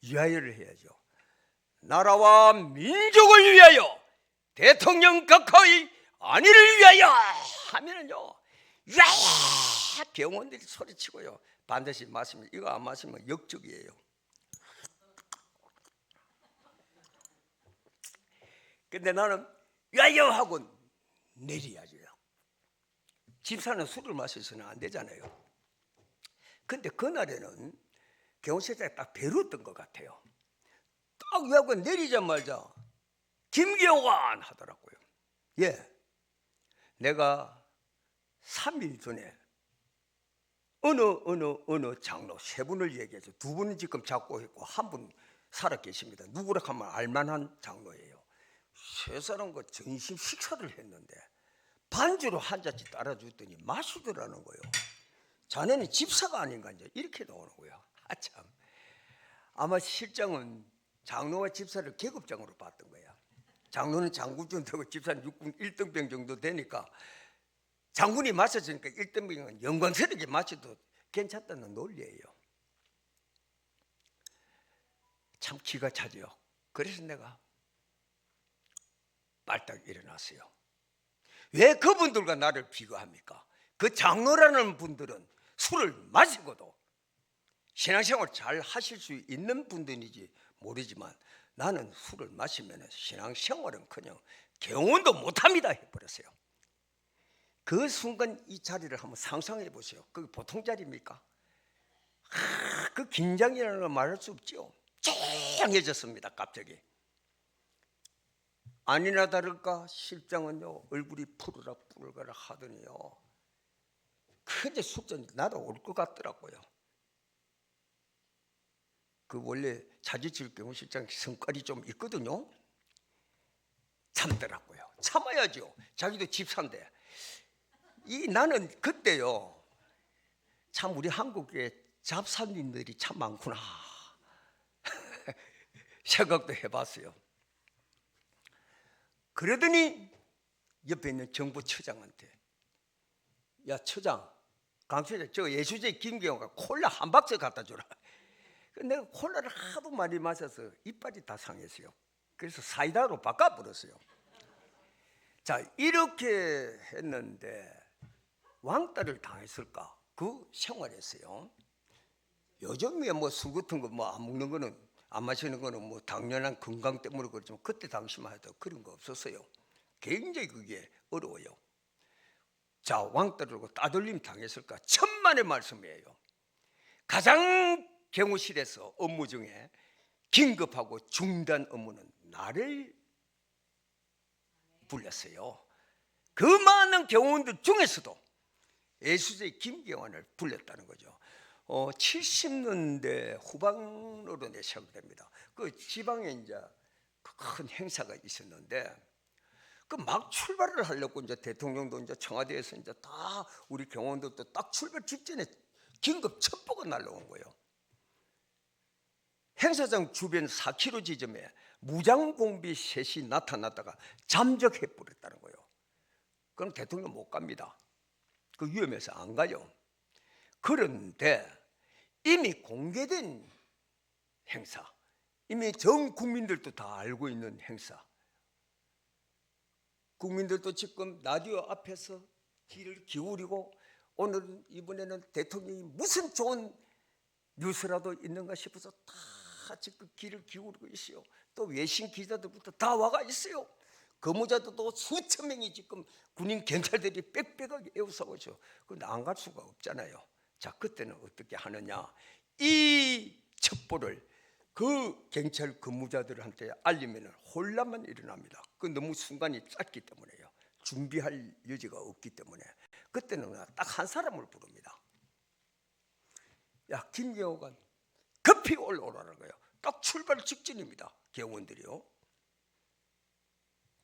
위하여를 해야죠. 나라와 민족을 위하여, 대통령 각하의 안위를 위하여 하면은요, 위하여 경원들이 소리치고요, 반드시 마시면, 이거 안 마시면 역적이에요. 근데 나는 위하여 하고 내려야죠. 집사는 술을 마셔서는 안 되잖아요. 근데 그날에는 경호실장이 딱 배웠던 것 같아요. 딱 위하고 내리자마자 김경환 하더라고요. 예, 내가 3일 전에 어느 장로 세 분을 얘기해서 두 분은 지금 잡고 있고 한 분 살아 계십니다. 누구라 하면 알만한 장로예요. 세 사람과 점심 식사를 했는데 반주로 한 잔씩 따라줬더니 마시더라는 거예요. 자네는 집사가 아닌가 이제 이렇게 나오는 거예요. 참, 아마 실장은 장로와 집사를 계급장으로 봤던 거야. 장로는 장군쯤 되고 집사는 육군 1등병 정도 되니까 장군이 마셔주니까 1등병은 영광스럽게 마셔도 괜찮다는 논리예요. 참 기가 차죠. 그래서 내가 빨딱 일어났어요. 왜 그분들과 나를 비교합니까? 그 장로라는 분들은 술을 마시고도 신앙생활 잘 하실 수 있는 분들인지 모르지만 나는 술을 마시면 신앙생활은커녕 경원도 못합니다 해버렸어요. 그 순간 이 자리를 한번 상상해 보세요. 그게 보통 자리입니까? 그 긴장이라는 걸 말할 수 없죠. 쨍해졌습니다. 갑자기. 아니나 다를까 실장은요, 얼굴이 푸르락푸르락 하더니요, 근데 숙전이 날아올 것 같더라고요. 그 원래 자지칠 경우 실장 성깔이 좀 있거든요. 참더라고요. 참아야죠. 자기도 집사인데. 나는 그때요, 참 우리 한국에 잡사님들이 참 많구나 생각도 해봤어요. 그러더니 옆에 있는 정부처장한테, 야 처장, 강처장, 저 예수제 김경호가 콜라 한 박스 갖다 주라. 내가 콜라를 하도 많이 마셔서 이빨이 다 상했어요. 그래서 사이다로 바꿔버렸어요. 자, 이렇게 했는데 왕따를 당했을까? 그 생활했어요. 요즘에 술 같은 거 안 먹는 거는, 안 마시는 거는 당연한 건강 때문에 그렇지만 그때 당시만 해도 그런 거 없었어요. 굉장히 그게 어려워요. 자, 왕따를 따돌림 당했을까? 천만의 말씀이에요. 가장 경호실에서 업무 중에 긴급하고 중단 업무는 나를 불렀어요. 그 많은 경호원들 중에서도 예수제 김경환을 불렀다는 거죠. 70년대 후반으로 시작됩니다. 그 지방에 이제 큰 행사가 있었는데 그 막 출발을 하려고 이제 대통령도 이제 청와대에서 이제 다 우리 경호원들도 딱 출발 직전에 긴급 첩보가 날라온 거예요. 행사장 주변 4km 지점에 무장공비 셋이 나타났다가 잠적해 버렸다는 거예요. 그럼 대통령 못 갑니다. 그 위험해서 안 가요. 그런데 이미 공개된 행사, 이미 전 국민들도 다 알고 있는 행사, 국민들도 지금 라디오 앞에서 귀를 기울이고 오늘 이번에는 대통령이 무슨 좋은 뉴스라도 있는가 싶어서 다 지금 귀를 기울이고 있어요. 또 외신 기자들부터 다 와가 있어요. 근무자들도 수천 명이 지금 군인 경찰들이 빽빽하게 에워싸고 있어요. 근데 안 갈 수가 없잖아요. 자, 그때는 어떻게 하느냐? 이 첩보를 그 경찰 근무자들한테 알리면 혼란만 일어납니다. 그 너무 순간이 짧기 때문에요. 준비할 여지가 없기 때문에 그때는 딱 한 사람을 부릅니다. 야, 김경호가 급히 올라오라는 거예요. 딱 출발 직전입니다. 경호원들이요.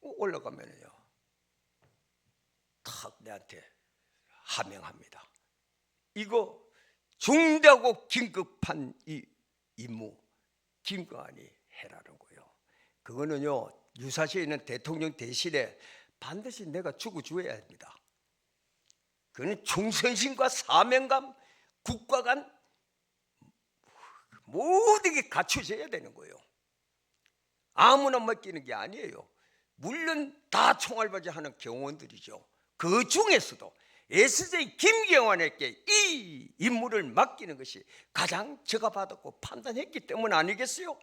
올라가면요, 탁 내한테 하명합니다. 이거 중대하고 긴급한 이 임무 김건희 해라는 거예요. 그거는요, 유사시에 있는 대통령 대신에 반드시 내가 죽어줘야 합니다. 그는 충성심과 사명감, 국가 간 모든 게 갖춰져야 되는 거예요. 아무나 맡기는 게 아니에요. 물론 다 총알바지하는 경호원들이죠. 그 중에서도 SJ 김경환에게 이 임무를 맡기는 것이 가장 제가 받았고 판단했기 때문 아니겠어요?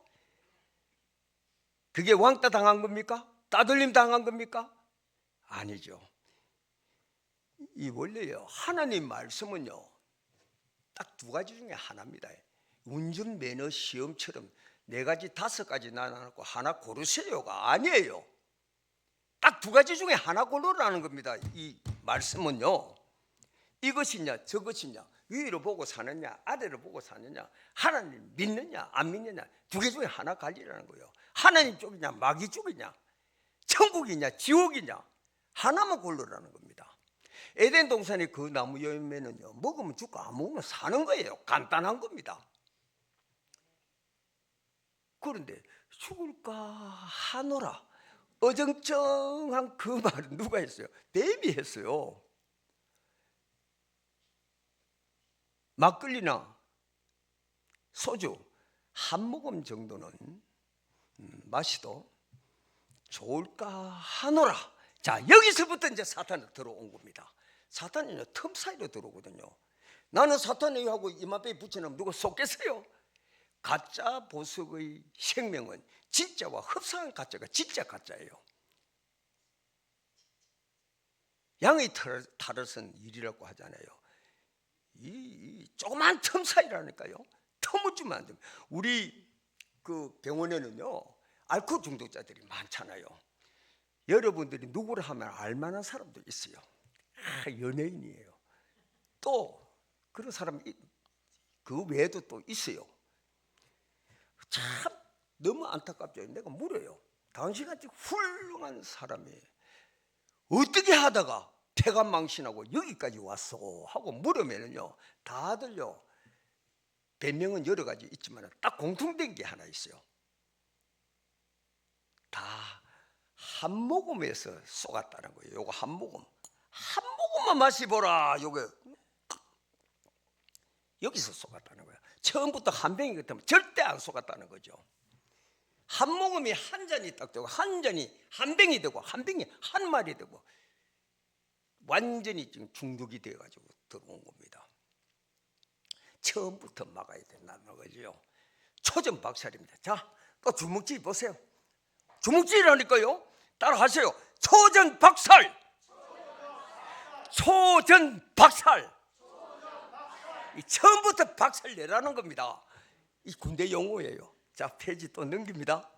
그게 왕따 당한 겁니까? 따돌림 당한 겁니까? 아니죠. 이 원래요, 하나님 말씀은요, 딱 두 가지 중에 하나입니다. 운전면허 시험처럼 4가지 5가지 나눠놓고 하나 고르세요가 아니에요. 딱 두 가지 중에 하나 고르라는 겁니다. 이 말씀은요, 이것이냐 저것이냐, 위로 보고 사느냐 아래로 보고 사느냐, 하나님 믿느냐 안 믿느냐, 두 개 중에 하나 갈리라는 거예요. 하나님 쪽이냐 마귀 쪽이냐, 천국이냐 지옥이냐, 하나만 고르라는 겁니다. 에덴 동산의 그 나무 열매는요, 먹으면 죽고 안 먹으면 사는 거예요. 간단한 겁니다. 그런데 죽을까 하노라, 어정쩡한 그 말은 누가 했어요? 뱀이 했어요. 막걸리나 소주 한 모금 정도는 마시도 좋을까 하노라. 자, 여기서부터 이제 사탄이 들어온 겁니다. 사탄이 틈 사이로 들어오거든요. 나는 사탄이 하고 이마에 붙여놓으면 누가 속겠어요? 가짜 보석의 생명은 진짜와 흡사한 가짜가 진짜 가짜예요. 양의 탈을 쓴 일이라고 하잖아요. 이 조그만 틈 사이라니까요. 틈을 주면 안 됩니다. 우리 그 병원에는요, 알코올 중독자들이 많잖아요. 여러분들이 누구를 하면 알만한 사람도 있어요. 연예인이에요. 또 그런 사람이 그 외에도 또 있어요. 참 너무 안타깝죠. 내가 물어요. 당신같이 훌륭한 사람이 어떻게 하다가 폐가 망신하고 여기까지 왔어 하고 물으면요, 다들요, 변명은 여러 가지 있지만 딱 공통된 게 하나 있어요. 다 한 모금에서 쏘갔다는 거예요. 요거 한 모금만 마시보라. 요거 여기서 쏘갔다는 거예요. 처음부터 한 병이 같으면 절대 안 쏘갔다는 거죠. 한 모금이 한 잔이 딱 되고, 한 잔이 한 병이 되고, 한 병이 한 마리 되고, 완전히 지금 중독이 돼가지고 들어온 겁니다. 처음부터 막아야 된다는 거죠. 초전박살입니다. 자, 또 주먹질 보세요. 주먹질이라니까요. 따라하세요. 초전박살. 초전박살. 처음부터 박살 내라는 겁니다. 이 군대 용어예요. 자, 페이지 또 넘깁니다.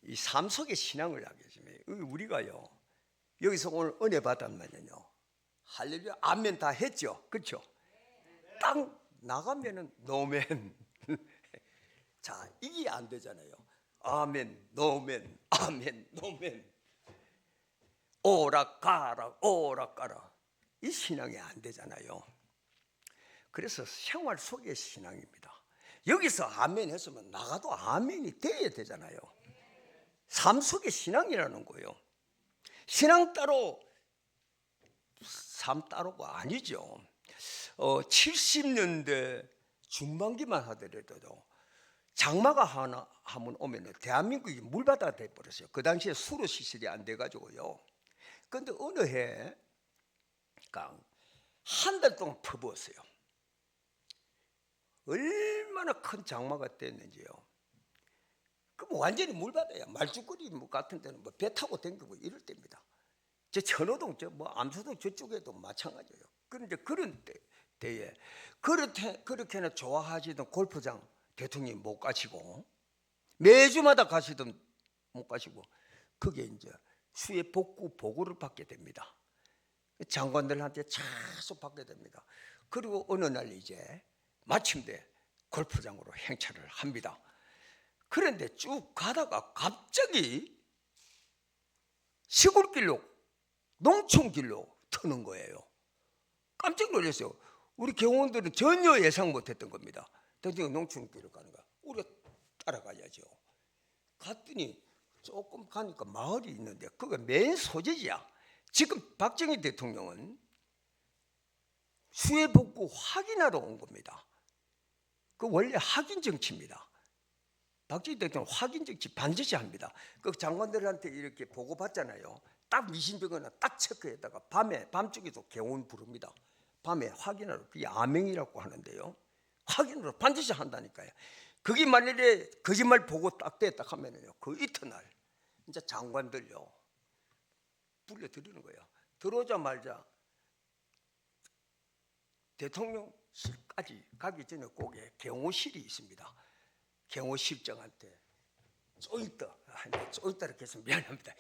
이 삶 속의 신앙을 하겠습니다. 우리가요, 여기서 오늘 은혜 받았면요, 할렐루야 아멘 다 했죠. 그렇죠? 딱 나가면은 노멘. 자, 이게 안 되잖아요. 아멘 노멘 아멘 노멘, 오락가락 오락가락, 이 신앙이 안 되잖아요. 그래서 생활 속의 신앙입니다. 여기서 아멘 했으면 나가도 아멘이 돼야 되잖아요. 삶 속의 신앙이라는 거예요. 신앙 따로 삶 따로가 아니죠. 70년대 중반기만 하더라도 장마가 하나 하면 오면 대한민국이 물바다가 돼버렸어요. 그 당시에 수로 시설이 안 돼가지고요. 그런데 어느 해 한 달 동안 퍼부었어요. 얼마나 큰 장마가 됐는지요. 그럼 완전히 물바다야. 말죽거리 같은 데는 뭐 배 타고 댕기고 이럴 때입니다. 저 천호동, 암수동 저쪽에도 마찬가지예요. 그런데 그런 때에 그렇게나 좋아하시던 골프장 대통령이 못 가시고 매주마다 가시던 못 가시고 그게 이제 수해 복구 보고를 받게 됩니다. 장관들한테 계속 받게 됩니다. 그리고 어느 날 이제 마침내 골프장으로 행차를 합니다. 그런데 쭉 가다가 갑자기 시골길로 농촌길로 트는 거예요. 깜짝 놀랐어요. 우리 경호원들은 전혀 예상 못했던 겁니다. 대통령 농촌길로 가는 거야. 우리가 따라가야죠. 갔더니 조금 가니까 마을이 있는데 그게 맨 소재지야. 지금 박정희 대통령은 수해 복구 확인하러 온 겁니다. 그 원래 확인 정치입니다. 박정희 대통령 확인 정치 반드시 합니다. 그 장관들한테 이렇게 보고 받잖아요. 딱 미신적거나 딱 체크에다가 밤중에도 경호원 부릅니다. 밤에 확인하러, 그게 아명이라고 하는데요. 확인으로 반드시 한다니까요. 그게 만일에 거짓말 보고 딱 됐다 하면은요, 그 이튿날 이제 장관들요 불러들이는 거예요. 들어오자마자 대통령실까지 가기 전에 거기에 경호실이 있습니다. 경호실장한테 쪼있다 이렇게 해서 미안합니다.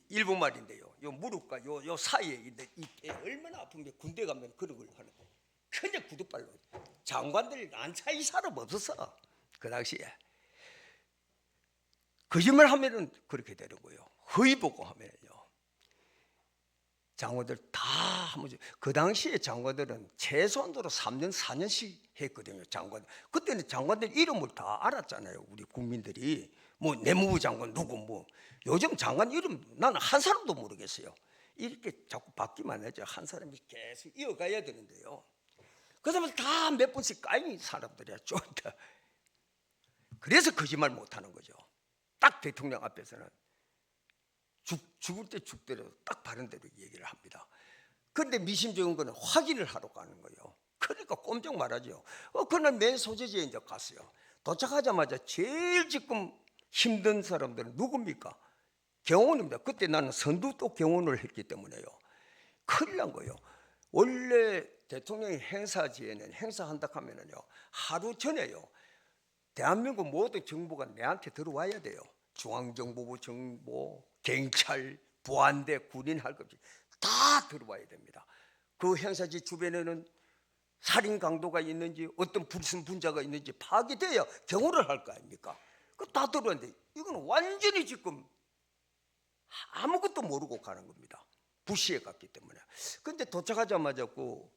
일본 말인데요. 요 무릎과 요 사이에 있는 이 얼마나 아픈 게 군대 가면 그런 걸 하는데 그냥 구두발로 장관들 안 차이 사람 없었어. 그 당시에 거짓말 하면은 그렇게 되는 거예요. 허위 보고하면요. 장관들 다 하면 그 당시에 장관들은 최소한으로 3년 4년씩 했거든요. 장관 그때는 장관들 이름을 다 알았잖아요. 우리 국민들이 뭐 내무부 장관 누구 뭐 요즘 장관 이름 나는 한 사람도 모르겠어요. 이렇게 자꾸 바뀌만 하죠. 한 사람이 계속 이어가야 되는데요. 그 사람들 다 몇 번씩 까인 사람들이야. 쫄다. 그래서 거짓말 못하는 거죠. 딱 대통령 앞에서는 죽을 때 죽대로 딱 바른 대로 얘기를 합니다. 그런데 미심쩍은 거는 확인을 하러 가는 거예요. 그러니까 꼼짝 말하죠. 그날 맨 소재지에 이제 갔어요. 도착하자마자 제일 지금 힘든 사람들은 누굽니까? 경호원입니다. 그때 나는 선두도 경호원을 했기 때문에요. 큰일 난 거예요. 원래 대통령이 행사지에는 행사한다 하면은요 하루 전에요 대한민국 모든 정보가 내한테 들어와야 돼요. 중앙정보부 정보, 경찰, 보안대, 군인 할 것 없이 다 들어와야 됩니다. 그 행사지 주변에는 살인 강도가 있는지 어떤 무슨 분자가 있는지 파악이 돼야 경호를 할 거 아닙니까? 그 다 들어왔는데 이건 완전히 지금 아무것도 모르고 가는 겁니다. 부시에 갔기 때문에. 근데 도착하자마자 그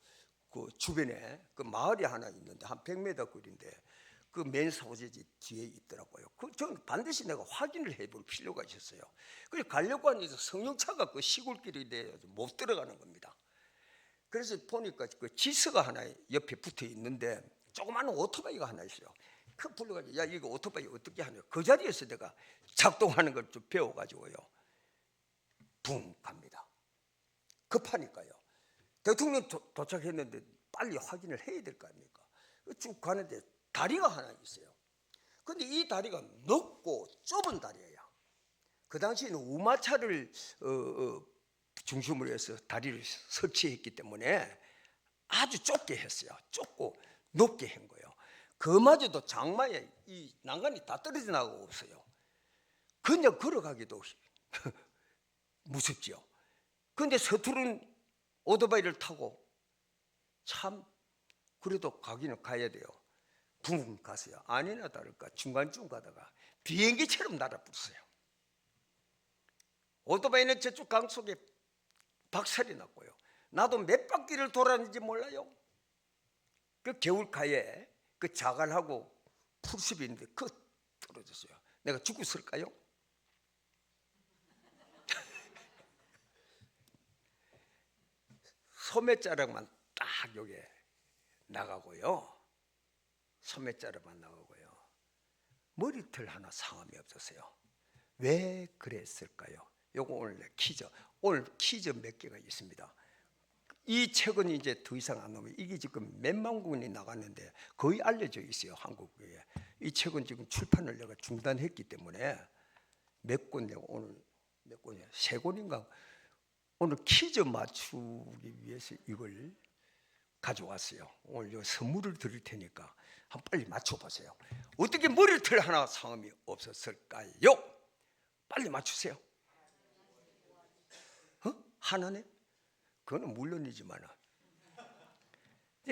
주변에 그 마을이 하나 있는데 한 100m 거리인데 그 맨 소재지 뒤에 있더라고요. 저는 반드시 내가 확인을 해볼 필요가 있었어요. 그래서 가려고 하는데 승용차가 그 시골길인데 못 들어가는 겁니다. 그래서 보니까 그 지스가 하나 옆에 붙어 있는데 조그마한 오토바이가 하나 있어요. 그 불러가지고 야 이거 오토바이 어떻게 하냐. 그 자리에서 내가 작동하는 걸 좀 배워가지고요. 붕 갑니다. 급하니까요. 대통령 도착했는데 빨리 확인을 해야 될 거 아닙니까? 쭉 가는데 다리가 하나 있어요. 근데 이 다리가 넓고 좁은 다리예요. 그 당시에는 우마차를 중심으로 해서 다리를 설치했기 때문에 아주 좁게 했어요. 좁고 높게 한 거예요. 그마저도 장마에 이 난간이 다 떨어져 나가고 없어요. 그냥 걸어가기도 무섭죠. 그런데 서투른 오토바이를 타고 참 그래도 가기는 가야 돼요. 붕 갔어요. 아니나 다를까 중간쯤 가다가 비행기처럼 날아붙었어요. 오토바이는 저쪽 강 속에 박살이 났고요. 나도 몇 바퀴를 돌았는지 몰라요. 그 겨울가에 그 자갈하고 풀숲이 있는데 그 떨어졌어요. 내가 죽었을까요? 소매자락만 딱 여기에 나가고요. 소매자락만 나가고요. 머리털 하나 상함이 없었어요. 왜 그랬을까요? 요거 오늘 퀴즈. 오늘 퀴즈 몇 개가 있습니다. 이 책은 이제 더 이상 안 나오면 이게 지금 몇만 권이 나갔는데 거의 알려져 있어요. 한국에. 이 책은 지금 출판을 내가 중단했기 때문에 몇 권 내가 오늘 몇 권이야? 3권인가? 오늘 퀴즈 맞추기 위해서 이걸 가져왔어요. 오늘 요 선물을 드릴 테니까 한번 빨리 맞춰보세요. 어떻게 머리털 하나 상함이 없었을까요? 빨리 맞추세요. 하나님? 그거는 물론이지만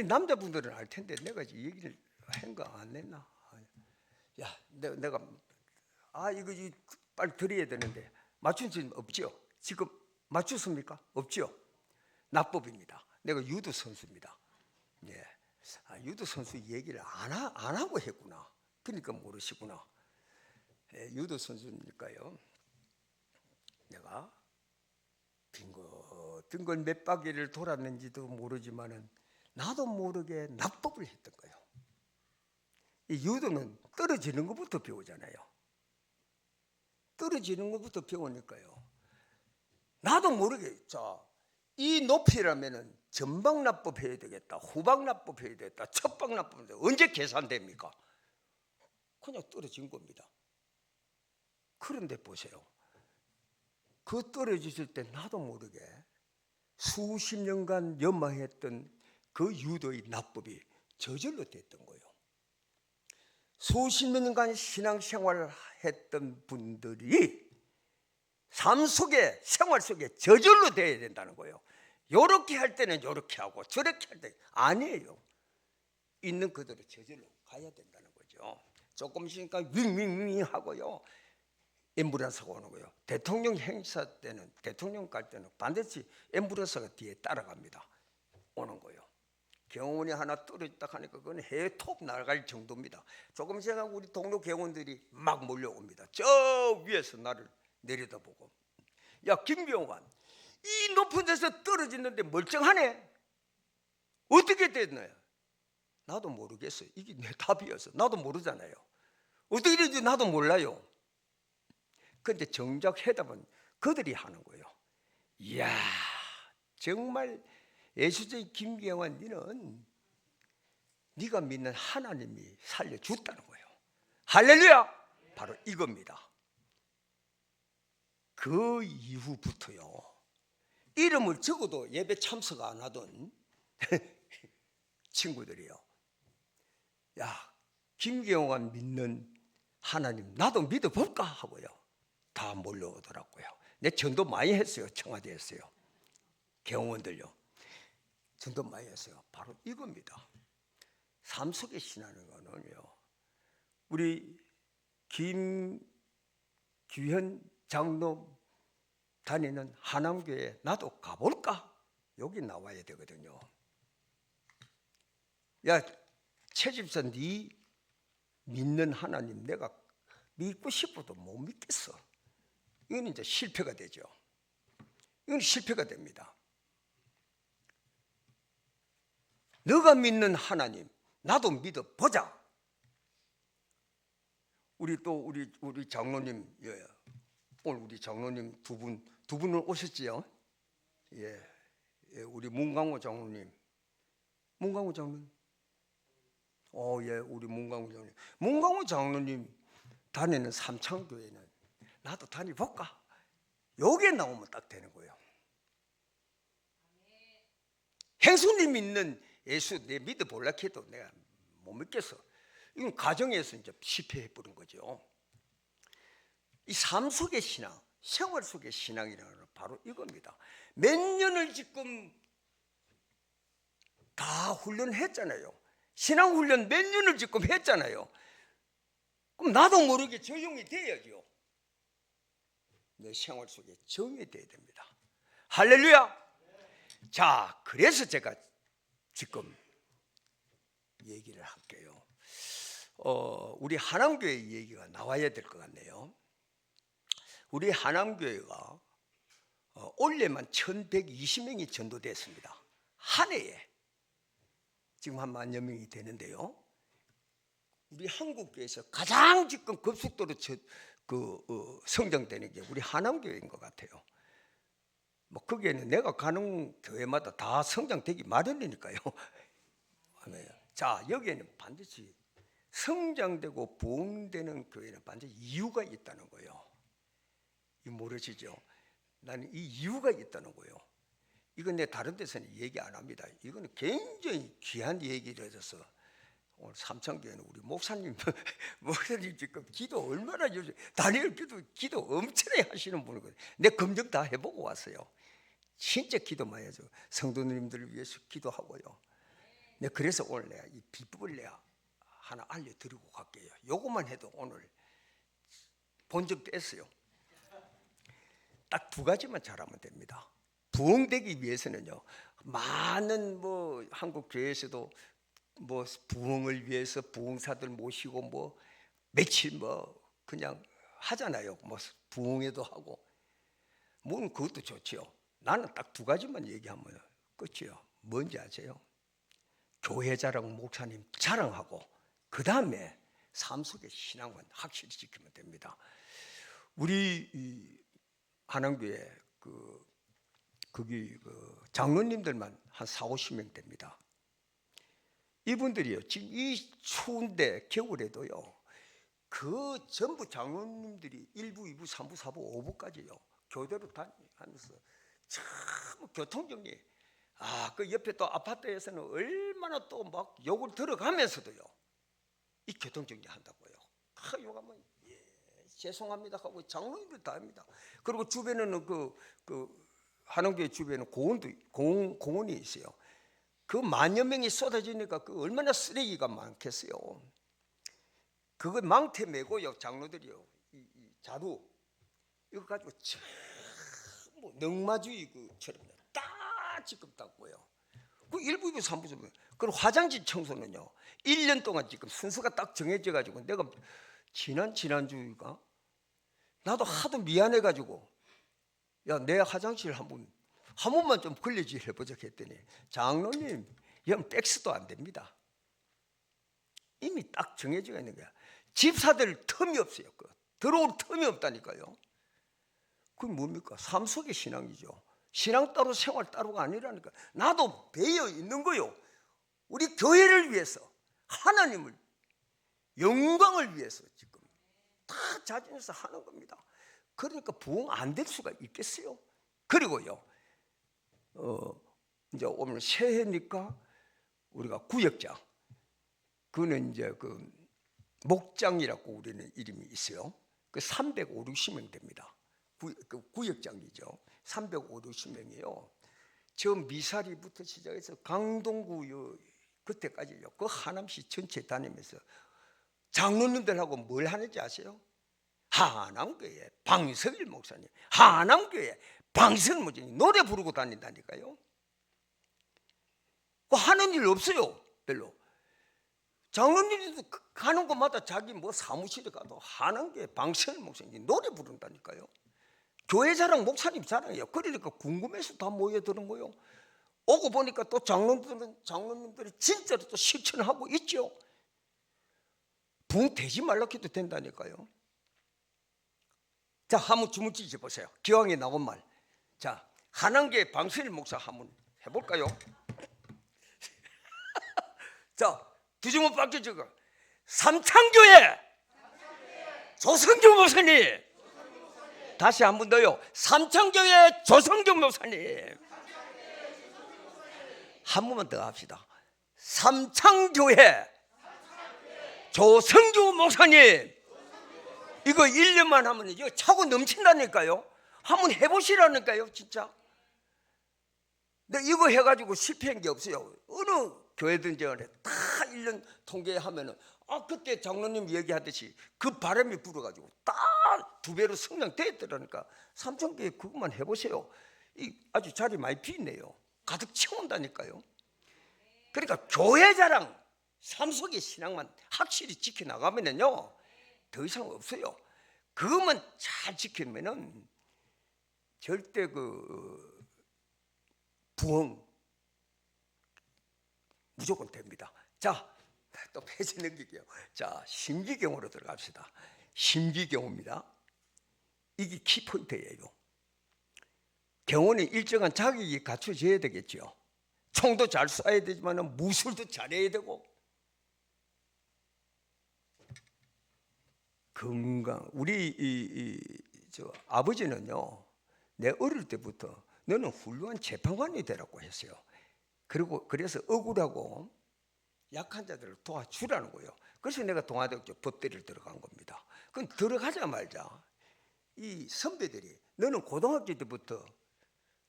남자분들은 알 텐데 내가 이 얘기를 한가 안 했나? 야, 내가 이거 빨리 드려야 되는데 맞춘 적 없죠? 지금 맞췄습니까? 없죠? 납법입니다. 내가 유도 선수입니다. 예. 유도 선수 얘기를 안 하고 했구나. 그러니까 모르시구나. 예, 유도 선수니까요. 내가 빙글 몇 바퀴를 돌았는지도 모르지만은 나도 모르게 납법을 했던 거예요. 이 유도는 떨어지는 것부터 배우잖아요. 떨어지는 것부터 배우니까요. 나도 모르게 이 높이라면은 전방 납법 해야 되겠다, 후방 납법 해야 되겠다, 첫방 납법 언제 계산됩니까? 그냥 떨어진 겁니다. 그런데 보세요. 그 떨어졌을 때 나도 모르게 수십 년간 연마했던 그 유도의 납법이 저절로 됐던 거예요. 수십 년간 신앙생활을 했던 분들이 삶 속에, 생활 속에 저절로 돼야 된다는 거예요. 요렇게 할 때는 요렇게 하고 저렇게 할 때 아니에요. 있는 그대로 저절로 가야 된다는 거죠. 조금씩니까 윙윙윙 하고요. 앰뷸런스가 오는 거예요. 대통령 행사 때는, 대통령 갈 때는 반드시 앰뷸런스가 뒤에 따라갑니다. 오는 거예요. 경호원이 하나 떨어졌다 하니까 그건 해외 톱 날아갈 정도입니다. 조금씩 하고 우리 동료 경호원들이 막 몰려옵니다. 저 위에서 나를 내려다보고, 야 김병환, 이 높은 데서 떨어지는데 멀쩡하네. 어떻게 됐나요? 나도 모르겠어요. 이게 내 답이었어. 나도 모르잖아요. 어떻게 됐는지 나도 몰라요. 근데 정작 해답은 그들이 하는 거예요. 이야, 정말 예수의 김경환, 너는 네가 믿는 하나님이 살려줬다는 거예요. 할렐루야. 바로 이겁니다. 그 이후부터요, 이름을 적어도 예배 참석 안 하던 친구들이요, 야 김경환 믿는 하나님 나도 믿어볼까 하고요 다 몰려오더라고요. 내 전도 많이 했어요. 청와대에서요. 경호원들요. 전도 많이 했어요. 바로 이겁니다. 삶 속에 신하는 거는요, 우리 김규현 장로 다니는 하남교회 나도 가볼까? 여기 나와야 되거든요. 야 최 집사, 네 믿는 하나님 내가 믿고 싶어도 못 믿겠어. 이건 이제 실패가 되죠. 이건 실패가 됩니다. 너가 믿는 하나님 나도 믿어보자. 우리 장로님, 예, 오늘 우리 장로님 두 분은 오셨지요? 예, 우리 문강호 장로님, 예, 우리 문강호 장로님 다니는 삼창교회는 나도 다니볼까? 요게 나오면 딱 되는 거예요. 행수님 믿는 예수 내 믿어볼라 해도 내가 못 믿겠어. 이건 가정에서 이제 실패해버린 거죠. 이 삶 속의 신앙, 생활 속의 신앙이라는 건 바로 이겁니다. 몇 년을 지금 다 훈련했잖아요. 신앙 훈련 몇 년을 지금 했잖아요. 그럼 나도 모르게 적용이 돼야죠. 내 생활 속에 적용이 돼야 됩니다. 할렐루야. 자, 그래서 제가 지금 얘기를 할게요. 우리 하남교회 얘기가 나와야 될 것 같네요. 우리 하남교회가 올해만 1120명이 전도됐습니다. 한 해에 지금 한 10,000여 명이 되는데요, 우리 한국교회에서 가장 지금 급속도로 성장되는 게 우리 하남교회인 것 같아요. 뭐 거기에는 내가 가는 교회마다 다 성장되기 마련이니까요. 자, 여기에는 반드시 성장되고 부흥되는 교회는 반드시 이유가 있다는 거예요. 이 모르시죠? 나는 이 이유가 있다는 거예요. 이건 내 다른 데서는 얘기 안 합니다. 이거는 굉장히 귀한 얘기를 해서 오늘 삼천교회는 우리 목사님 목사님 지금 기도 얼마나 요즘 다니엘 기도 엄청나게 하시는 분이거든요. 내 검증 다 해보고 왔어요. 진짜 기도 많이 해서 성도님들을 위해서 기도하고요. 네, 그래서 오늘 내가 이 비법을 내가 하나 알려드리고 갈게요. 요것만 해도 오늘 본적 뺐어요. 딱 두 가지만 잘하면 됩니다. 부흥되기 위해서는요, 많은 뭐 한국 교회에서도 뭐 부흥을 위해서 부흥사들 모시고 뭐 며칠 뭐 그냥 하잖아요. 뭐 부흥회도 하고 물론 그것도 좋지요. 나는 딱 두 가지만 얘기하면 끝이에요. 뭔지 아세요? 교회 자랑, 목사님 자랑하고 그 다음에 삶 속의 신앙만 확실히 지키면 됩니다. 우리 한양교회 거기 장로님들만 한 40-50명 됩니다. 이분들이요, 지금 이 추운데 겨울에도요, 그 전부 장로님들이 1부, 2부, 3부, 4부, 5부까지요 교대로 다니면서 참 교통정리. 그 옆에 또 아파트에서는 얼마나 또 막 욕을 들어가면서도요 이 교통정리 한다고요. 욕하면 죄송합니다 하고 장로님들 다 합니다. 그리고 주변에는 한양교회 주변에 공원이 있어요. 그 만여 명이 쏟아지니까 그 얼마나 쓰레기가 많겠어요. 그거 망태 메고요, 장로들이요, 이 자루 이거 가지고 전부 넝마주의 그처럼 딱 지금 닦고요. 그 1부, 2부, 3부, 4부. 그리고 화장실 청소는요 1년 동안 지금 순서가 딱 정해져 가지고 내가 지난주가 나도 하도 미안해 가지고 야, 내 화장실 한 번만 좀 걸레질 해보자 했더니 장로님, 이건 백스도 안 됩니다. 이미 딱 정해져 있는 거야. 집사들 틈이 없어요. 들어올 틈이 없다니까요. 그게 뭡니까? 삶 속의 신앙이죠. 신앙 따로 생활 따로가 아니라니까. 나도 배어 있는 거요. 우리 교회를 위해서, 하나님을, 영광을 위해서 지금 다 자진해서 하는 겁니다. 그러니까 부흥 안 될 수가 있겠어요. 그리고요, 이제 오늘 새해니까 우리가 구역장, 그는 이제 목장이라고 우리는 이름이 있어요. 350-60명 됩니다. 구역장이죠. 350-60명이에요. 저 미사리부터 시작해서 강동구 그때까지요. 그 하남시 전체 다니면서 장로님들하고 뭘 하는지 아세요? 한암교회 방석일 목사님, 한암교회 방석일 목사님 노래 부르고 다닌다니까요. 하는 일 없어요, 별로. 장로님들도 가는 곳마다 자기 뭐 사무실에 가도 한암교회 방석일 목사님 노래 부른다니까요. 교회 자랑, 목사님 자랑이에요. 그러니까 궁금해서 다 모여드는 거요. 오고 보니까 또 장로님들이 진짜로 또 실천하고 있죠. 붕 되지 말라 해도 된다니까요. 자, 한번 주문 지지 보세요. 기왕에 나온 말. 자, 한양교회 방수일 목사 한번 해볼까요? 자, 두 주문 밖에 적어. 삼창교회 조성경 목사님. 다시 한 번 더요. 삼창교회 조성경 목사님. 한 번만 더 합시다. 삼창교회 조성경 목사님. 이거 1년만 하면 이거 차고 넘친다니까요. 한번 해보시라니까요, 진짜. 근데 이거 해가지고 실패한 게 없어요. 어느 교회든지 간에 다 1년 통계하면은 그때 장로님 얘기하듯이 그 바람이 불어가지고 딱 2배로 성장됐더라니까. 삼천교회 그것만 해보세요. 아주 자리 많이 비네요. 가득 채운다니까요. 그러니까 교회 자랑, 삶 속의 신앙만 확실히 지켜나가면은요 더 이상 없어요. 그것만 잘 지키면은 절대 부흥 무조건 됩니다. 자, 또 페이지 넘길게요. 자, 심기경으로 들어갑시다. 심기경입니다. 이게 키포인트예요. 경호는 일정한 자격이 갖춰져야 되겠죠. 총도 잘 쏴야 되지만 무술도 잘해야 되고, 건강. 우리 저 아버지는요, 내 어릴 때부터 너는 훌륭한 재판관이 되라고 했어요. 그리고 그래서 억울하고 약한 자들을 도와주라는 거예요. 그래서 내가 동아대학교 법대를 들어간 겁니다. 그럼 들어가자마자 이 선배들이 너는 고등학교 때부터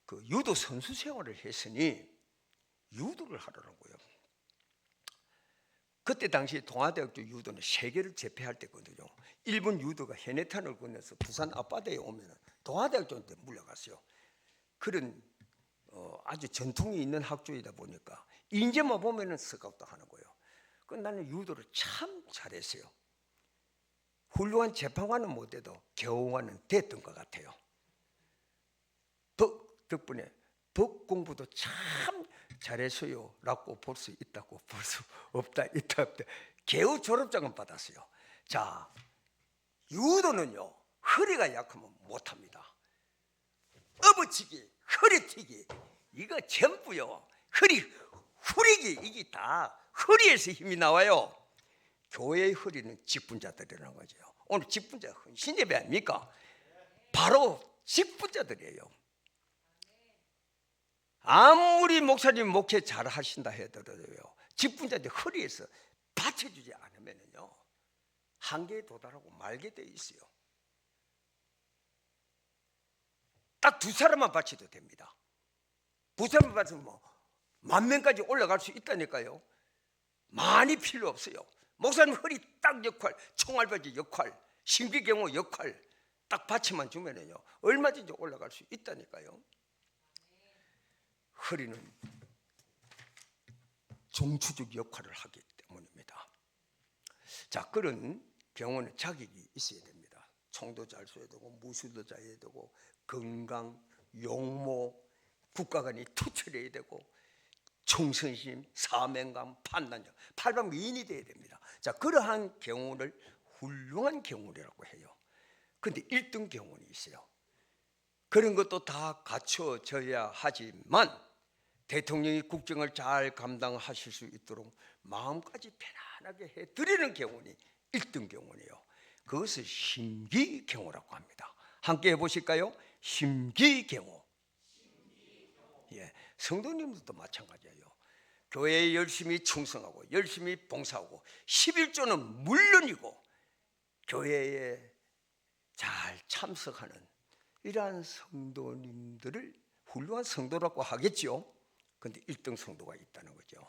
그 유도 선수 생활을 했으니 유도를 하라는 거예요. 그때 당시 동아대학교 유도는 세계를 제패할 때거든요. 일본 유도가 해내탄을 건너서 부산 앞바다에 오면 동아대학교한테 물려갔어요. 그런 아주 전통이 있는 학교이다 보니까 인재만 보면은 스카우트 하는 거예요. 그 나는 유도를 참 잘했어요. 훌륭한 재판관은 못해도 경호관은 됐던 것 같아요. 덕분에 법 공부도 참 잘했어요 라고 볼 수 있다고 볼 수 없다 있다 개우 졸업장은 받았어요. 자, 유도는요 허리가 약하면 못합니다. 업어치기, 허리튀기 이거 전부요 허리 후리기 이게 다 허리에서 힘이 나와요. 교회의 허리는 직분자들이라는 거죠. 오늘 직분자 헌신 예배 아닙니까? 바로 직분자들이에요. 아무리 목사님 목회 잘 하신다 해도요 직분자들 허리에서 받쳐주지 않으면요 한계에 도달하고 말게 돼 있어요. 딱 두 사람만 받쳐도 됩니다. 두 사람만 받으면 뭐 10,000명까지 올라갈 수 있다니까요. 많이 필요 없어요. 목사님 허리 딱 역할, 총알바지 역할, 신비경호 역할 딱 받쳐만 주면요 얼마든지 올라갈 수 있다니까요. 허리는 종추적 역할을 하기 때문입니다. 자, 그런 경우는 자격이 있어야 됩니다. 총도 잘 쏘야 되고 무술도 잘해야 되고 건강, 용모, 국가 간이 투철해야 되고 충성심, 사명감, 판단력, 팔방미인이 돼야 됩니다. 자, 그러한 경우를 훌륭한 경우라고 해요. 그런데 1등 경우는 있어요. 그런 것도 다 갖춰져야 하지만 대통령이 국정을 잘 감당하실 수 있도록 마음까지 편안하게 해드리는 경우는 1등 경우네요. 그것을 심기경호라고 합니다. 함께 해보실까요? 심기경호. 예, 성도님들도 마찬가지예요. 교회에 열심히 충성하고 열심히 봉사하고 11조는 물론이고 교회에 잘 참석하는 이러한 성도님들을 훌륭한 성도라고 하겠죠. 그런데 1등 성도가 있다는 거죠.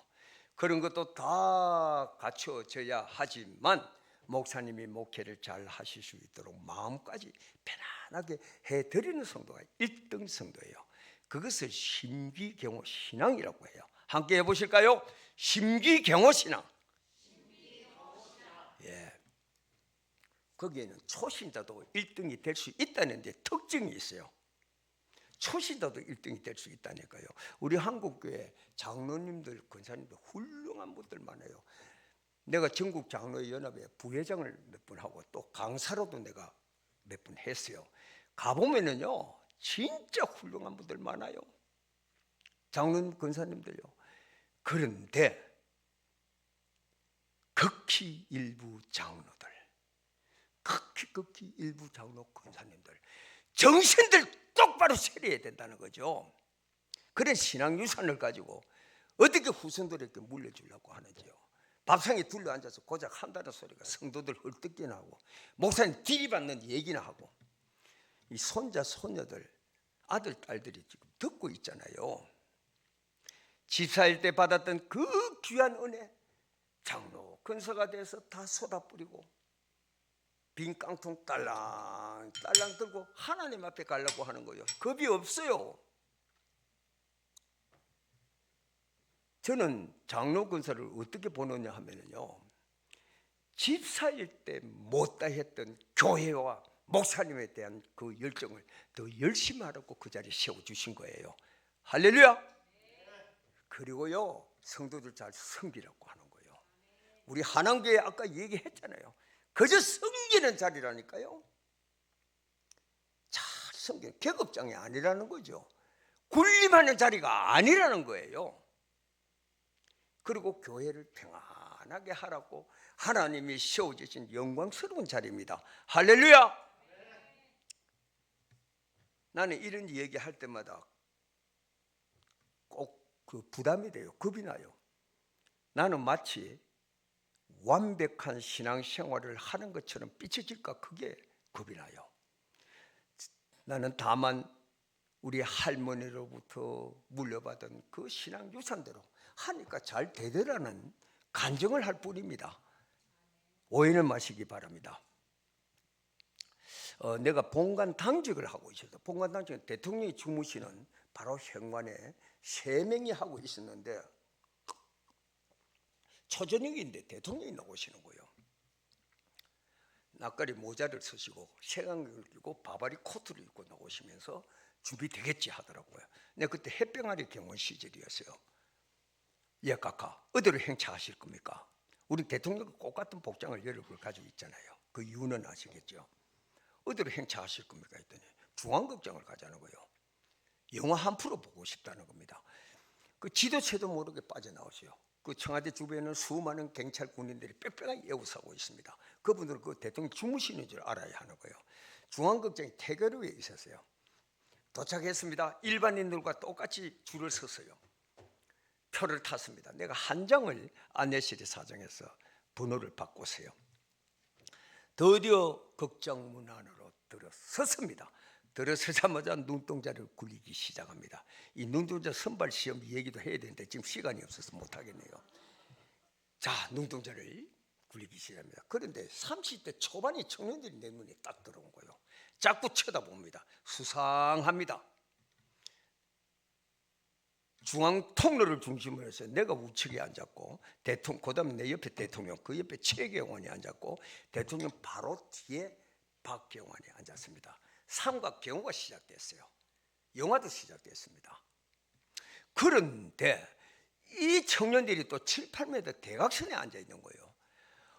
그런 것도 다 갖춰져야 하지만 목사님이 목회를 잘 하실 수 있도록 마음까지 편안하게 해드리는 성도가 1등 성도예요. 그것을 심기경호 신앙이라고 해요. 함께 해보실까요? 심기경호 신앙. 예. 거기에는 초신자도 1등이 될 수 있다는 데 특징이 있어요. 초신자도 1등이 될 수 있다니까요. 우리 한국교회 장로님들, 권사님들 훌륭한 분들 많아요. 내가 전국 장로연합회 부회장을 몇 번 하고 또 강사로도 내가 몇 번 했어요. 가보면은요 진짜 훌륭한 분들 많아요. 장로님, 권사님들요. 그런데 극히 일부 장로들, 극히 일부 장로 권사님들 정신들 똑바로 차려야 된다는 거죠. 그런 신앙 유산을 가지고 어떻게 후손들에게 물려주려고 하는지요. 밥상에 둘러앉아서 고작 한다는 소리가 성도들 헐뜯게 나고 목사님 디리받는 얘기나 하고 이 손자 손녀들 아들 딸들이 지금 듣고 있잖아요. 집사일 때 받았던 그 귀한 은혜 장로 근서가 돼서 다 쏟아뿌리고 빈 깡통 딸랑 딸랑 들고 하나님 앞에 가려고 하는 거예요. 겁이 없어요. 저는 장로 근서를 어떻게 보느냐 하면요, 집사일 때 못다 했던 교회와 목사님에 대한 그 열정을 더 열심히 하라고 그 자리에 세워주신 거예요. 할렐루야. 그리고요 성도들 잘 섬기라고 하는 거예요. 우리 한양교회 아까 얘기했잖아요. 그저 섬기는 자리라니까요. 잘 섬기는 계급장이 아니라는 거죠. 군림하는 자리가 아니라는 거예요. 그리고 교회를 평안하게 하라고 하나님이 세워주신 영광스러운 자리입니다. 할렐루야. 나는 이런 얘기할 때마다 꼭 그 부담이 돼요. 겁이 나요. 나는 마치 완벽한 신앙생활을 하는 것처럼 삐쳐질까 그게 겁이 나요. 나는 다만 우리 할머니로부터 물려받은 그 신앙 유산대로 하니까 잘 되더라는 간증을 할 뿐입니다. 오해는 마시기 바랍니다. 내가 본관 당직을 하고 있어서, 본관 당직은 대통령이 주무시는 바로 현관에 3명이 하고 있었는데 초저녁인데 대통령이 나오시는 거예요. 낯가리 모자를 쓰시고 색안경을 끼고 바바리 코트를 입고 나오시면서 준비되겠지 하더라고요. 근데 그때 햇병아리 경원 시절이었어요. 예, 카카 어디로 행차하실 겁니까? 우리 대통령 꼭 같은 복장을 여러 벌 가지고 있잖아요. 그 이유는 아시겠죠? 어디로 행차하실 겁니까? 했더니 중앙극장을 가자는 거예요. 영화 한 프로 보고 싶다는 겁니다. 그 지도체도 모르게 빠져나오세요. 그 청와대 주변에는 수많은 경찰 군인들이 빽빽하게 에워싸고 있습니다. 그분들은 그 대통령 주무시는 줄 알아야 하는 거예요. 중앙극장이 태교로에 있었어요. 도착했습니다. 일반인들과 똑같이 줄을 섰어요. 표를 탔습니다. 내가 한 장을 안내실에 사정해서 번호를 바꿨어요. 드디어 극장 문 안으로 들어섰습니다. 들어서자마자 눈동자를 굴리기 시작합니다. 이 눈동자 선발 시험 얘기도 해야 되는데 지금 시간이 없어서 못하겠네요. 자, 눈동자를 굴리기 시작합니다. 그런데 30대 초반의 청년들이 내 눈에 딱 들어온 거예요. 자꾸 쳐다봅니다. 수상합니다. 중앙 통로를 중심으로 해서 내가 우측에 앉았고 대통령, 그다음에 내 옆에 대통령, 그 옆에 최경환이 앉았고 대통령 바로 뒤에 박경환이 앉았습니다. 삼각경호가 시작됐어요. 영화도 시작됐습니다. 그런데 이 청년들이 또 7, 8m 대각선에 앉아 있는 거예요.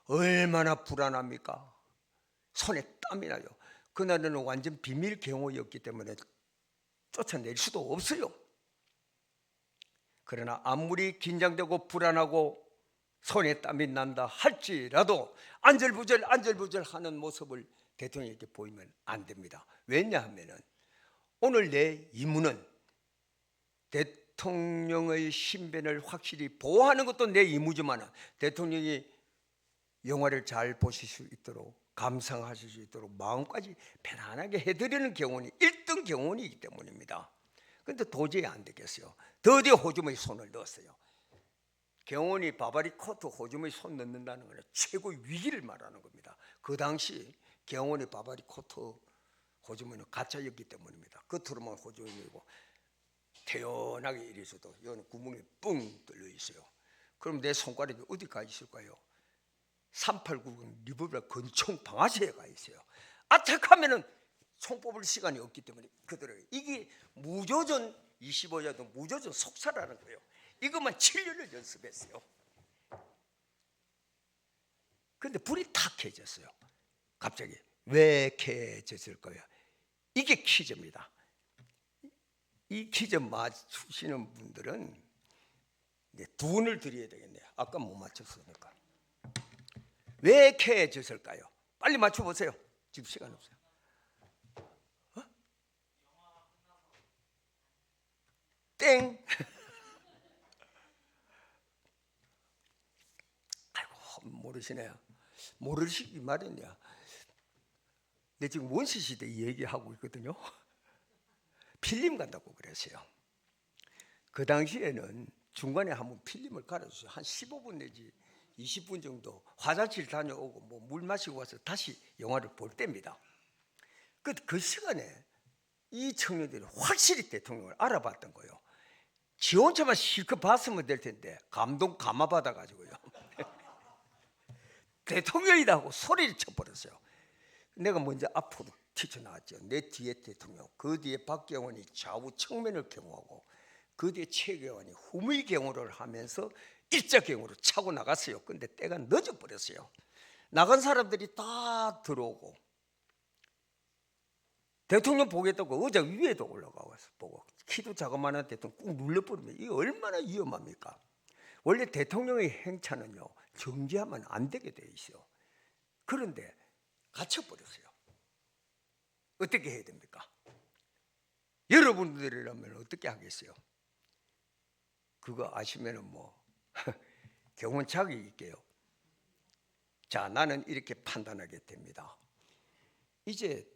얼마나 불안합니까? 손에 땀이 나요. 그날은 완전 비밀 경호였기 때문에 쫓아낼 수도 없어요. 그러나 아무리 긴장되고 불안하고 손에 땀이 난다 할지라도 안절부절 하는 모습을 대통령에게 보이면 안 됩니다. 왜냐하면 오늘 내 임무는 대통령의 신변을 확실히 보호하는 것도 내 임무지만 대통령이 영화를 잘 보실 수 있도록 감상하실 수 있도록 마음까지 편안하게 해드리는 경원이 1등 경원이기 때문입니다. 그런데 도저히 안 되겠어요. 드디어 호주머니에 손을 넣었어요. 경원이 바바리 코트 호주머니에 손 넣는다는 것은 최고의 위기를 말하는 겁니다. 그 당시 경원이 바바리 코트 호주머니는 가짜였기 때문입니다. 겉으로만 호주머니고 태연하게 이래서도 여기는 구멍이 뻥 뚫려 있어요. 그럼 내 손가락이 어디 가 있을까요? 389 리볼버 권총 방아쇠에 가 있어요. 아택하면은 총 뽑을 시간이 없기 때문에 그들은 이게 무조건 25야도 무조건 속사라는 거예요. 이것만 7년을 연습했어요. 그런데 불이 탁 켜졌어요. 갑자기 왜 켜졌을까요? 이게 퀴즈입니다. 이 퀴즈 맞추시는 분들은 두 원을 드려야 되겠네요. 아까 못 맞췄으니까. 왜 켜졌을까요? 빨리 맞춰보세요. 지금 시간 없어요. 땡. 아이고 모르시네요. 모르시기 마련이야. 내 지금 원시시대 얘기하고 있거든요. 필름 간다고 그랬어요. 그 당시에는 중간에 한번 필름을 갈아주세요. 한 15분 내지 20분 정도 화장실 다녀오고 뭐 물 마시고 와서 다시 영화를 볼 때입니다. 그 시간에 이 청년들이 확실히 대통령을 알아봤던 거예요. 지 혼자만 실컷 봤으면 될 텐데 감동 감화받아 가지고요. 대통령이다 하고 소리를 쳐버렸어요. 내가 먼저 앞으로 튀쳐나왔죠. 내 뒤에 대통령, 그 뒤에 박경원이 좌우 측면을 경호하고 그 뒤에 최경환이 후미 경호를 하면서 일자 경호로 차고 나갔어요. 근데 때가 늦어버렸어요. 나간 사람들이 다 들어오고 대통령 보겠다고 의자 위에도 올라가서 보고 키도 자그마한 대통령 꾹 눌러버리면 이게 얼마나 위험합니까? 원래 대통령의 행차는요 정지하면 안 되게 돼 있어요. 그런데 갇혀버렸어요. 어떻게 해야 됩니까? 여러분들이라면 어떻게 하겠어요? 그거 아시면은 뭐 경호원 자격이 있게요. 자, 나는 이렇게 판단하게 됩니다. 이제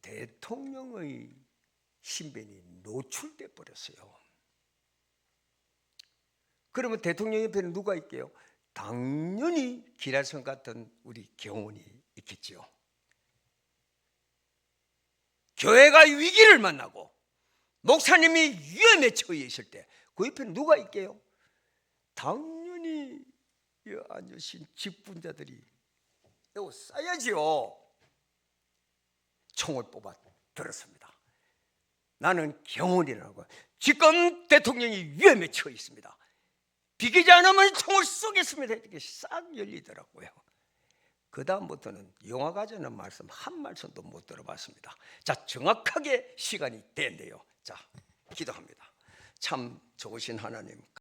대통령의 신변이 노출돼 버렸어요. 그러면 대통령 옆에는 누가 있게요? 당연히 기라성 같은 우리 경호원이 있겠죠. 교회가 위기를 만나고 목사님이 위험에 처해 있을 때 그 옆에는 누가 있게요? 당연히 앉으신 직분자들이 이거 써야지요. 총을 뽑아 들었습니다. 나는 경호원이라고. 지금 대통령이 위험에 처해 있습니다. 비키지 않으면 총을 쏘겠습니다. 이렇게 싹 열리더라고요. 그 다음부터는 영화 가자는 말씀 한 말씀도 못 들어봤습니다. 자, 정확하게 시간이 됐네요. 자, 기도합니다. 참 좋으신 하나님.